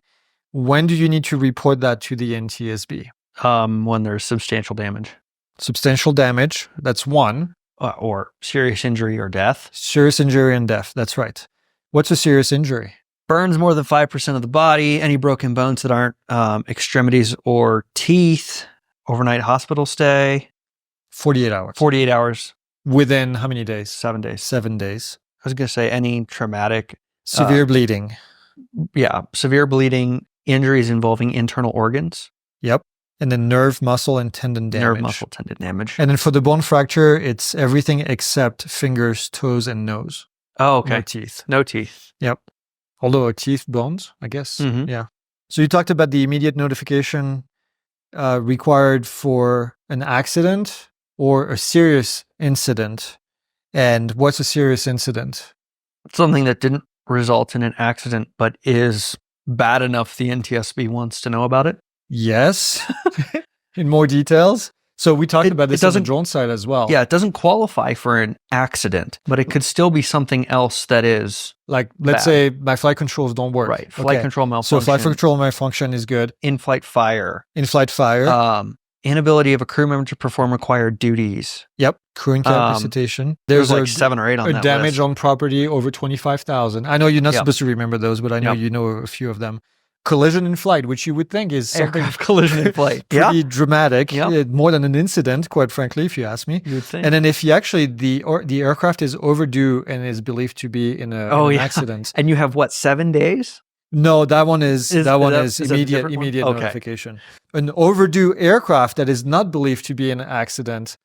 [SPEAKER 1] When do you need to report that to the NTSB?
[SPEAKER 2] When there's substantial damage.
[SPEAKER 1] Substantial damage, that's one.
[SPEAKER 2] Or serious injury or death.
[SPEAKER 1] Serious injury and death, that's right. What's a serious injury?
[SPEAKER 2] Burns more than 5% of the body, any broken bones that aren't extremities or teeth, overnight hospital stay.
[SPEAKER 1] 48 hours.
[SPEAKER 2] 48 hours.
[SPEAKER 1] Within how many days?
[SPEAKER 2] 7 days.
[SPEAKER 1] 7 days.
[SPEAKER 2] I was going to say any traumatic,
[SPEAKER 1] Severe bleeding.
[SPEAKER 2] yeah, severe bleeding, injuries involving internal organs,
[SPEAKER 1] Yep. And then nerve, muscle, and tendon damage.
[SPEAKER 2] nerve, muscle, tendon damage.
[SPEAKER 1] And then for the bone fracture, it's everything except fingers, toes, and nose.
[SPEAKER 2] Oh, okay.
[SPEAKER 1] No teeth.
[SPEAKER 2] No teeth.
[SPEAKER 1] Yep. Although teeth, bones, I guess.
[SPEAKER 2] Mhm.
[SPEAKER 1] Yeah. So you talked about the immediate notification required for an accident or a serious incident. And what's a serious incident?
[SPEAKER 2] Something that didn't result in an accident, but is bad enough the NTSB wants to know about it.
[SPEAKER 1] Yes. In more details. So we talked about this on the drone side as well.
[SPEAKER 2] Yeah, it doesn't qualify for an accident, but it could still be something else that is
[SPEAKER 1] like, let's say my flight controls don't work.
[SPEAKER 2] right. Flight control malfunction.
[SPEAKER 1] So flight control malfunction is good.
[SPEAKER 2] In-flight fire.
[SPEAKER 1] In-flight fire.
[SPEAKER 2] Inability of a crew member to perform required duties.
[SPEAKER 1] Yep. Crew incapacitation.
[SPEAKER 2] There's like 7 or 8 on that
[SPEAKER 1] damage
[SPEAKER 2] list.
[SPEAKER 1] on property over 25,000. I know you're not supposed to remember those, but I know you know a few of them. Collision in flight, which you would think is something
[SPEAKER 2] collision in flight.
[SPEAKER 1] pretty dramatic,
[SPEAKER 2] Yep.
[SPEAKER 1] more than an incident, quite frankly, if you ask me.
[SPEAKER 2] You would think.
[SPEAKER 1] And then if you actually, the aircraft is overdue and is believed to be in an accident.
[SPEAKER 2] And you have what, 7 days?
[SPEAKER 1] No, that one is
[SPEAKER 2] is
[SPEAKER 1] immediate
[SPEAKER 2] Okay.
[SPEAKER 1] notification. An overdue aircraft that is not believed to be in an accident,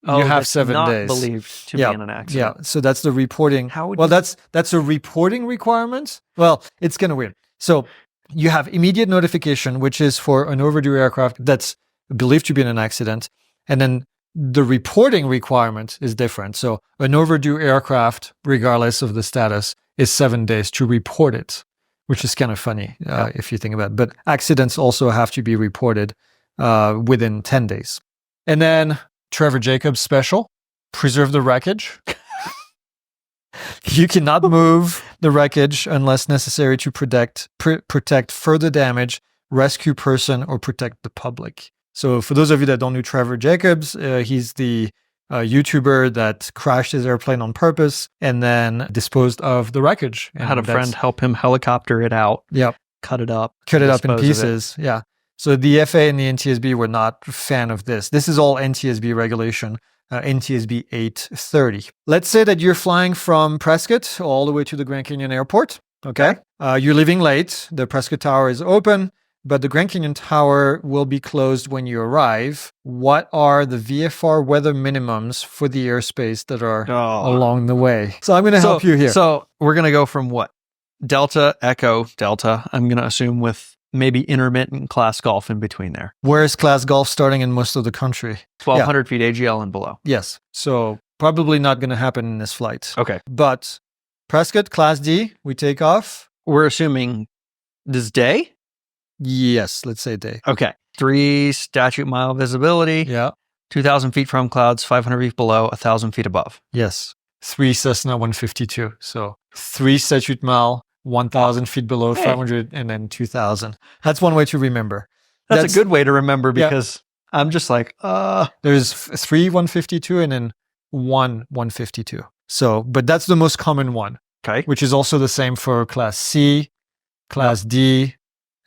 [SPEAKER 1] you have
[SPEAKER 2] that's
[SPEAKER 1] 7
[SPEAKER 2] not
[SPEAKER 1] days.
[SPEAKER 2] believed to be in an accident.
[SPEAKER 1] Yeah, so that's the reporting. That's a reporting requirement. Well, it's kind of weird. So you have immediate notification, which is for an overdue aircraft that's believed to be in an accident, and then the reporting requirement is different. So an overdue aircraft, regardless of the status, is 7 days to report it, which is kind of funny if you think about it. But accidents also have to be reported within 10 days. And then Trevor Jacobs special, preserve the wreckage. You cannot move the wreckage unless necessary to protect further damage, rescue person, or protect the public. So for those of you that don't know Trevor Jacobs, he's the YouTuber that crashed his airplane on purpose and then disposed of the wreckage.
[SPEAKER 2] I had a friend help him helicopter it out.
[SPEAKER 1] Yep.
[SPEAKER 2] Cut it up
[SPEAKER 1] in pieces. Yeah. So the FAA and the NTSB were not a fan of this. This is all NTSB regulation. NTSB 830. Let's say that you're flying from Prescott all the way to the Grand Canyon Airport. Okay. You're leaving late. The Prescott Tower is open, but the Grand Canyon Tower will be closed when you arrive. What are the VFR weather minimums for the airspace that are along the way? So I'm going to help you here.
[SPEAKER 2] So we're going to go from what? Delta, Echo, Delta. I'm going to assume with maybe intermittent class golf in between there.
[SPEAKER 1] Where is class golf starting in most of the country?
[SPEAKER 2] 1,200 feet AGL and below.
[SPEAKER 1] Yes. So probably not going to happen in this flight.
[SPEAKER 2] Okay.
[SPEAKER 1] But Prescott, Class D, we take off.
[SPEAKER 2] We're assuming this day?
[SPEAKER 1] Yes, let's say day.
[SPEAKER 2] Okay. 3 statute mile visibility.
[SPEAKER 1] Yeah.
[SPEAKER 2] 2,000 feet from clouds, 500 feet below, 1,000 feet above.
[SPEAKER 1] Yes. 3 Cessna 152. So 3 statute mile, 1,000 feet below, 500, and then 2,000. That's one way to remember.
[SPEAKER 2] That's a good way to remember because I'm just like,
[SPEAKER 1] There's 3 152 and then 1 152. So, but that's the most common one.
[SPEAKER 2] Okay.
[SPEAKER 1] Which is also the same for Class C, Class D,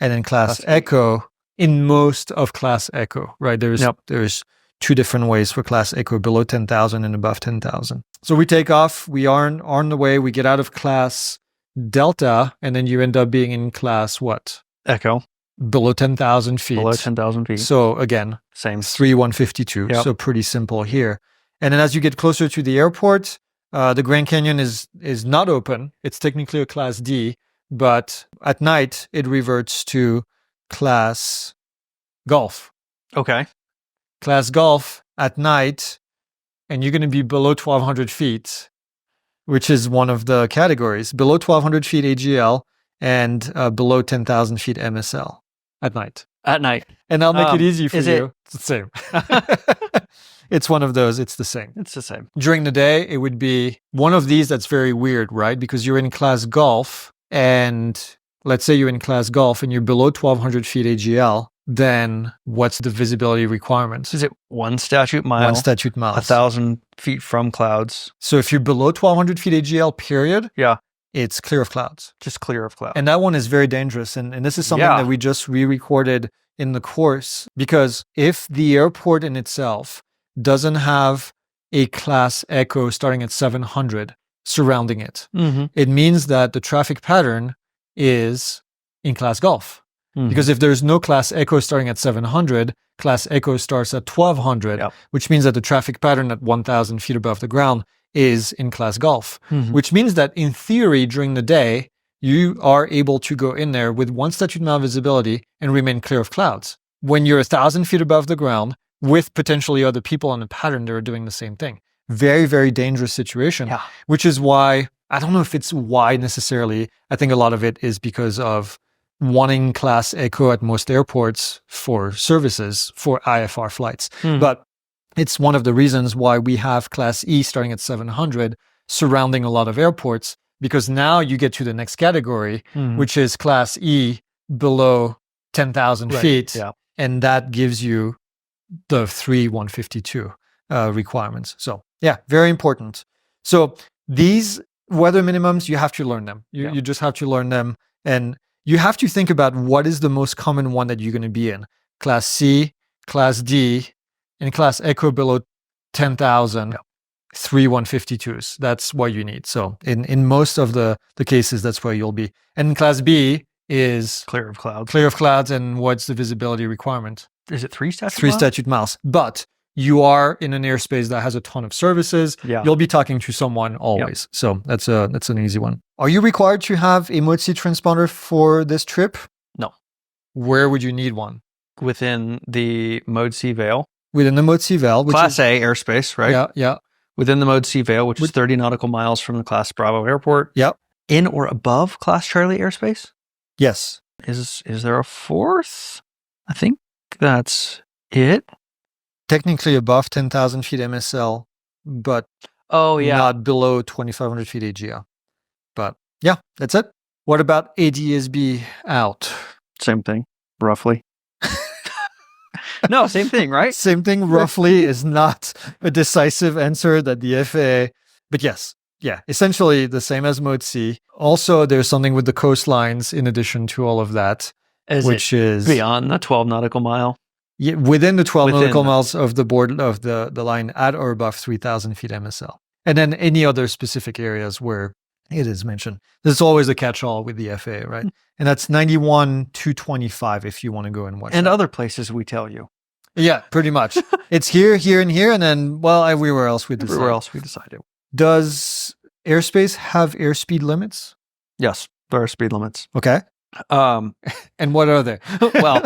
[SPEAKER 1] and then Class Echo in most of Class Echo, right? There's 2 different ways for Class Echo, below 10,000 and above 10,000. So we take off, we are on the way, we get out of Class Delta, and then you end up being in Class what?
[SPEAKER 2] Echo.
[SPEAKER 1] Below 10,000 feet.
[SPEAKER 2] Below 10,000 feet.
[SPEAKER 1] So again,
[SPEAKER 2] same.
[SPEAKER 1] 3 152.
[SPEAKER 2] Yep.
[SPEAKER 1] So pretty simple here. And then as you get closer to the airport, the Grand Canyon is not open. It's technically a Class D, but at night it reverts to Class Golf.
[SPEAKER 2] Okay.
[SPEAKER 1] Class Golf at night, and you're going to be below 1,200 feet, which is one of the categories. Below 1,200 feet AGL and below 10,000 feet MSL at night.
[SPEAKER 2] At night.
[SPEAKER 1] And I'll make it easy for
[SPEAKER 2] is
[SPEAKER 1] you. It's the same. It's one of those. It's the same.
[SPEAKER 2] It's the same.
[SPEAKER 1] During the day, it would be one of these that's very weird, right? Because you're in Class Golf, and let's say you're in Class Golf and you're below 1,200 feet AGL, then what's the visibility requirements?
[SPEAKER 2] Is it 1 statute mile?
[SPEAKER 1] 1 statute mile.
[SPEAKER 2] 1,000 feet from clouds.
[SPEAKER 1] So if you're below 1,200 feet AGL, period, it's clear of clouds.
[SPEAKER 2] Just clear of clouds.
[SPEAKER 1] And that one is very dangerous. And this is something that we just re-recorded in the course, because if the airport in itself doesn't have a class Echo starting at 700 surrounding it.
[SPEAKER 2] Mm-hmm.
[SPEAKER 1] It means that the traffic pattern is in class Golf.
[SPEAKER 2] Mm-hmm.
[SPEAKER 1] Because if there's no class Echo starting at 700, class Echo starts at 1200,
[SPEAKER 2] Yep.
[SPEAKER 1] which means that the traffic pattern at 1000 feet above the ground is in class Golf,
[SPEAKER 2] Mhm.
[SPEAKER 1] which means that in theory, during the day, you are able to go in there with 1 statute mile visibility and remain clear of clouds. When you're 1000 feet above the ground with potentially other people on the pattern that are doing the same thing. Very, very dangerous situation,
[SPEAKER 2] Yeah.
[SPEAKER 1] which is why, I don't know if it's why necessarily. I think a lot of it is because of wanting class Echo at most airports for services for IFR flights.
[SPEAKER 2] Hmm.
[SPEAKER 1] But it's one of the reasons why we have class E starting at 700 surrounding a lot of airports, because now you get to the next category,
[SPEAKER 2] Mhm.
[SPEAKER 1] which is class E below 10,000
[SPEAKER 2] Right.
[SPEAKER 1] feet.
[SPEAKER 2] Yeah.
[SPEAKER 1] And that gives you the 3152 requirements. So yeah, very important. So these weather minimums, you have to learn them.
[SPEAKER 2] Yeah.
[SPEAKER 1] You just have to learn them. And you have to think about what is the most common one that you're going to be in. Class C, Class D, and Class Echo below 10,000,
[SPEAKER 2] Yep.
[SPEAKER 1] 3152s. That's what you need. So in most of the cases, that's where you'll be. And Class B is
[SPEAKER 2] Clear of clouds.
[SPEAKER 1] clear of clouds. And what's the visibility requirement?
[SPEAKER 2] Is it 3 statute
[SPEAKER 1] 3
[SPEAKER 2] miles?
[SPEAKER 1] statute miles. But you are in an airspace that has a ton of services.
[SPEAKER 2] Yeah.
[SPEAKER 1] You'll be talking to someone always. So that's an easy one. Are you required to have a Mode C transponder for this trip?
[SPEAKER 2] No.
[SPEAKER 1] Where would you need one?
[SPEAKER 2] Within the Mode C veil.
[SPEAKER 1] Within the Mode C veil, which
[SPEAKER 2] Class
[SPEAKER 1] is
[SPEAKER 2] A airspace, right?
[SPEAKER 1] Yeah, yeah,
[SPEAKER 2] Within the Mode C veil, which is 30 nautical miles from the Class Bravo airport.
[SPEAKER 1] yeah.
[SPEAKER 2] In or above Class Charlie airspace?
[SPEAKER 1] Yes.
[SPEAKER 2] Is there a fourth? I think that's it.
[SPEAKER 1] Technically above 10,000 feet MSL, but
[SPEAKER 2] Oh, yeah.
[SPEAKER 1] not below 2,500 feet AGL. But yeah, that's it. What about ADSB-Out?
[SPEAKER 2] Same thing, roughly. No, same thing, right?
[SPEAKER 1] Same thing, roughly, is not a decisive answer that the FAA, but yes, yeah, essentially the same as Mode C. Also, there's something with the coastlines in addition to all of that, which is
[SPEAKER 2] beyond the 12 nautical mile.
[SPEAKER 1] Yeah, within the 12
[SPEAKER 2] Within
[SPEAKER 1] nautical
[SPEAKER 2] the-
[SPEAKER 1] miles of the board of the line at or above 3,000 feet MSL. And then any other specific areas where it is mentioned. There's always a catch-all with the FAA, right? And that's 91-225 if you want to go and watch
[SPEAKER 2] And
[SPEAKER 1] that.
[SPEAKER 2] other places we tell you.
[SPEAKER 1] Yeah, pretty much. It's here, here, and here, and then, well, everywhere else we decide.
[SPEAKER 2] Everywhere else we decided.
[SPEAKER 1] Does airspace have airspeed limits?
[SPEAKER 2] Yes, there are speed limits.
[SPEAKER 1] Okay.
[SPEAKER 2] Um,
[SPEAKER 1] And what are they?
[SPEAKER 2] well,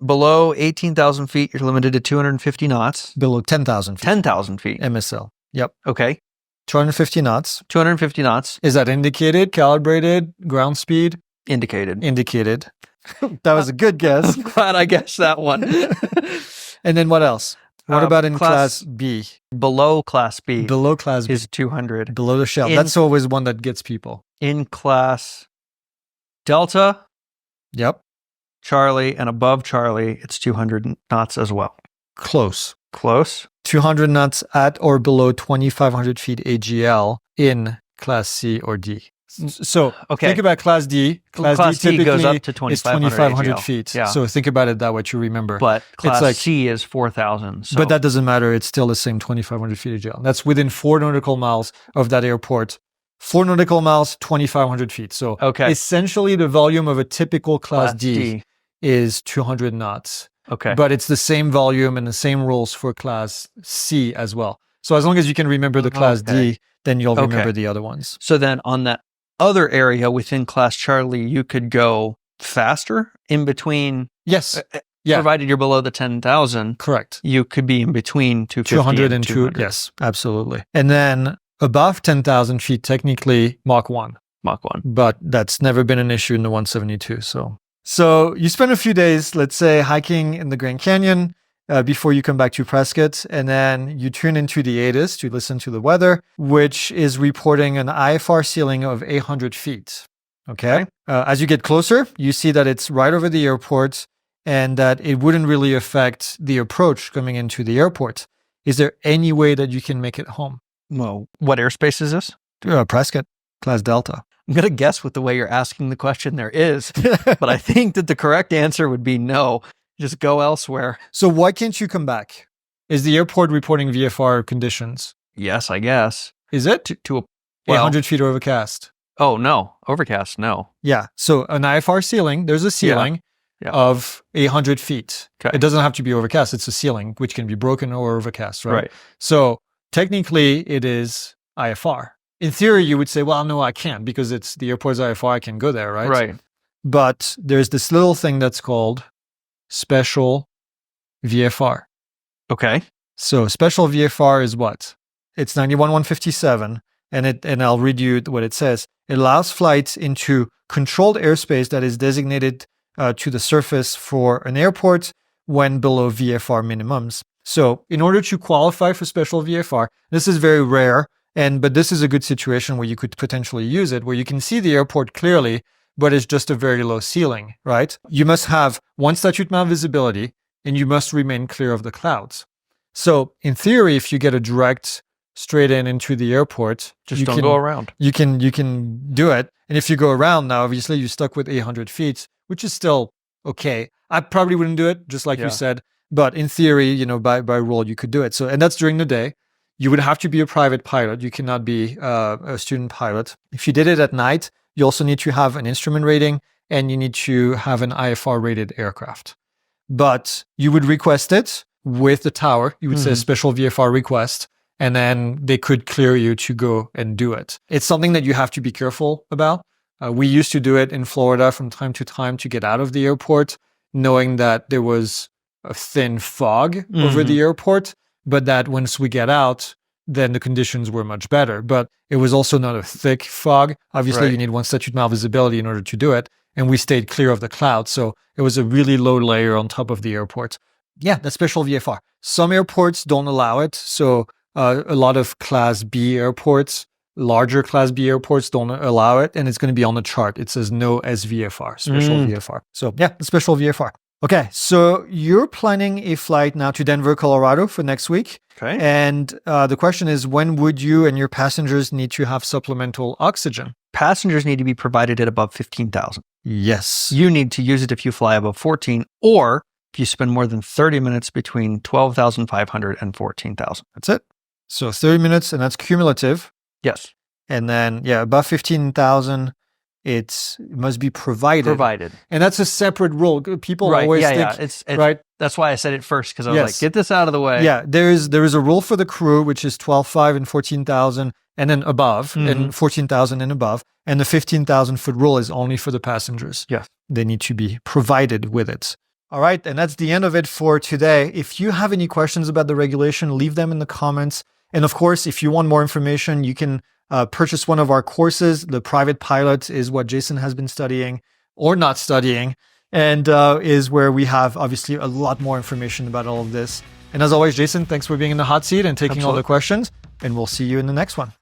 [SPEAKER 2] below 18,000 feet, you're limited to 250 knots.
[SPEAKER 1] Below 10,000 feet.
[SPEAKER 2] 10,000 feet.
[SPEAKER 1] MSL. Yep.
[SPEAKER 2] Okay.
[SPEAKER 1] 250 knots.
[SPEAKER 2] 250 knots
[SPEAKER 1] Is that indicated, calibrated, ground speed?
[SPEAKER 2] indicated.
[SPEAKER 1] Indicated. That was a good guess.
[SPEAKER 2] I'm glad I guessed that one.
[SPEAKER 1] And then what else? What about in class B?
[SPEAKER 2] Below Class B
[SPEAKER 1] Below class B.
[SPEAKER 2] is 200.
[SPEAKER 1] Below the shell.
[SPEAKER 2] in-
[SPEAKER 1] That's always one that gets people.
[SPEAKER 2] In Class Delta,
[SPEAKER 1] Yep.
[SPEAKER 2] Charlie, and above Charlie, it's 200 knots as well.
[SPEAKER 1] Close.
[SPEAKER 2] Close.
[SPEAKER 1] 200 knots at or below 2,500 feet AGL in class C or D. So
[SPEAKER 2] Okay.
[SPEAKER 1] think about class D. Class D
[SPEAKER 2] D goes
[SPEAKER 1] typically
[SPEAKER 2] up to
[SPEAKER 1] is
[SPEAKER 2] 2,500
[SPEAKER 1] 2,500
[SPEAKER 2] AGL.
[SPEAKER 1] feet.
[SPEAKER 2] Yeah.
[SPEAKER 1] So think about it that way to remember.
[SPEAKER 2] But Class
[SPEAKER 1] like-
[SPEAKER 2] C is 4,000. So.
[SPEAKER 1] But that doesn't matter. It's still the same 2,500 feet AGL. That's within 4 nautical miles of that airport. 4 nautical miles, 2,500 feet. So
[SPEAKER 2] Okay.
[SPEAKER 1] essentially the volume of a typical class
[SPEAKER 2] Class
[SPEAKER 1] D is 200 knots.
[SPEAKER 2] Okay.
[SPEAKER 1] But it's the same volume and the same rules for class C as well. So as long as you can remember the class
[SPEAKER 2] Okay.
[SPEAKER 1] D, then you'll
[SPEAKER 2] Okay.
[SPEAKER 1] remember the other ones.
[SPEAKER 2] So then on that other area within Class Charlie, you could go faster in between,
[SPEAKER 1] Yes. Yeah.
[SPEAKER 2] provided you're below the 10,000,
[SPEAKER 1] Correct.
[SPEAKER 2] you could be in between 250
[SPEAKER 1] 200
[SPEAKER 2] and
[SPEAKER 1] and 2.
[SPEAKER 2] 200.
[SPEAKER 1] Yes, absolutely. And then above 10,000 feet, technically Mach 1.
[SPEAKER 2] Mach 1.
[SPEAKER 1] But that's never been an issue in the 172. So you spend a few days, let's say, hiking in the Grand Canyon before you come back to Prescott, and then you tune into the ATIS to listen to the weather, which is reporting an IFR ceiling of 800 feet. Okay. As you get closer, you see that it's right over the airport and that it wouldn't really affect the approach coming into the airport. Is there any way that you can make it home?
[SPEAKER 2] Well, what airspace is this?
[SPEAKER 1] Prescott, Class Delta.
[SPEAKER 2] I'm going to guess with the way you're asking the question there is, but I think that the correct answer would be no. Just go elsewhere.
[SPEAKER 1] So why can't you come back? Is the airport reporting VFR conditions?
[SPEAKER 2] Yes, I guess.
[SPEAKER 1] Is it?
[SPEAKER 2] To a
[SPEAKER 1] 100 feet overcast.
[SPEAKER 2] Oh, no. Overcast, no.
[SPEAKER 1] Yeah. So an IFR ceiling, there's a ceiling of 800 feet.
[SPEAKER 2] Okay.
[SPEAKER 1] It doesn't have to be overcast. It's a ceiling, which can be broken or overcast, right?
[SPEAKER 2] Right.
[SPEAKER 1] So technically it is IFR. In theory, you would say, well, no, I can't because it's the airport's IFR. I can go there, right?
[SPEAKER 2] Right.
[SPEAKER 1] But there's this little thing that's called special VFR.
[SPEAKER 2] Okay.
[SPEAKER 1] So special VFR is what? It's 91.157, and I'll read you what it says. It allows flights into controlled airspace that is designated to the surface for an airport when below VFR minimums. So in order to qualify for special VFR, this is very rare, but this is a good situation where you could potentially use it, where you can see the airport clearly, but it's just a very low ceiling, right? You must have 1 statute mile visibility, and you must remain clear of the clouds. So in theory, if you get a direct straight into the airport,
[SPEAKER 2] just don't go around.
[SPEAKER 1] You can do it. And if you go around now, obviously you're stuck with 800 feet, which is still okay. I probably wouldn't do it, just like you said. But in theory, by rule, you could do it. So, and that's during the day. You would have to be a private pilot. You cannot be a student pilot. If you did it at night, you also need to have an instrument rating and you need to have an IFR rated aircraft. But you would request it with the tower. You would say special VFR request, and then they could clear you to go and do it. It's something that you have to be careful about. We used to do it in Florida from time to time to get out of the airport, knowing that there was a thin fog over the airport, but that once we get out, then the conditions were much better. But it was also not a thick fog. Obviously, you need 1 statute mile visibility in order to do it. And we stayed clear of the clouds. So it was a really low layer on top of the airport. Yeah, that's special VFR. Some airports don't allow it. So a lot of Class B airports, larger Class B airports don't allow it. And it's going to be on the chart. It says no SVFR, special VFR. So yeah, the special VFR. Okay, so you're planning a flight now to Denver, Colorado for next week.
[SPEAKER 2] Okay.
[SPEAKER 1] And the question is, when would you and your passengers need to have supplemental oxygen?
[SPEAKER 2] Passengers need to be provided at above 15,000.
[SPEAKER 1] Yes.
[SPEAKER 2] You need to use it if you fly above 14, or if you spend more than 30 minutes between 12,500 and 14,000.
[SPEAKER 1] That's it. So 30 minutes, and that's cumulative.
[SPEAKER 2] Yes.
[SPEAKER 1] And then, above 15,000, it must be provided. And that's a separate rule. People always think,
[SPEAKER 2] It's
[SPEAKER 1] right?
[SPEAKER 2] That's why I said it first, because I was like, get this out of the way.
[SPEAKER 1] Yeah, there is a rule for the crew, which is 12,500 and 14,000 and then above, and 14,000 and above. And the 15,000 foot rule is only for the passengers.
[SPEAKER 2] Yes.
[SPEAKER 1] They need to be provided with it. All right, and that's the end of it for today. If you have any questions about the regulation, leave them in the comments. And of course, if you want more information, you can purchase one of our courses. The private pilot is what Jason has been studying or not studying, and is where we have obviously a lot more information about all of this. And as always, Jason, thanks for being in the hot seat and taking all the questions, and we'll see you in the next one.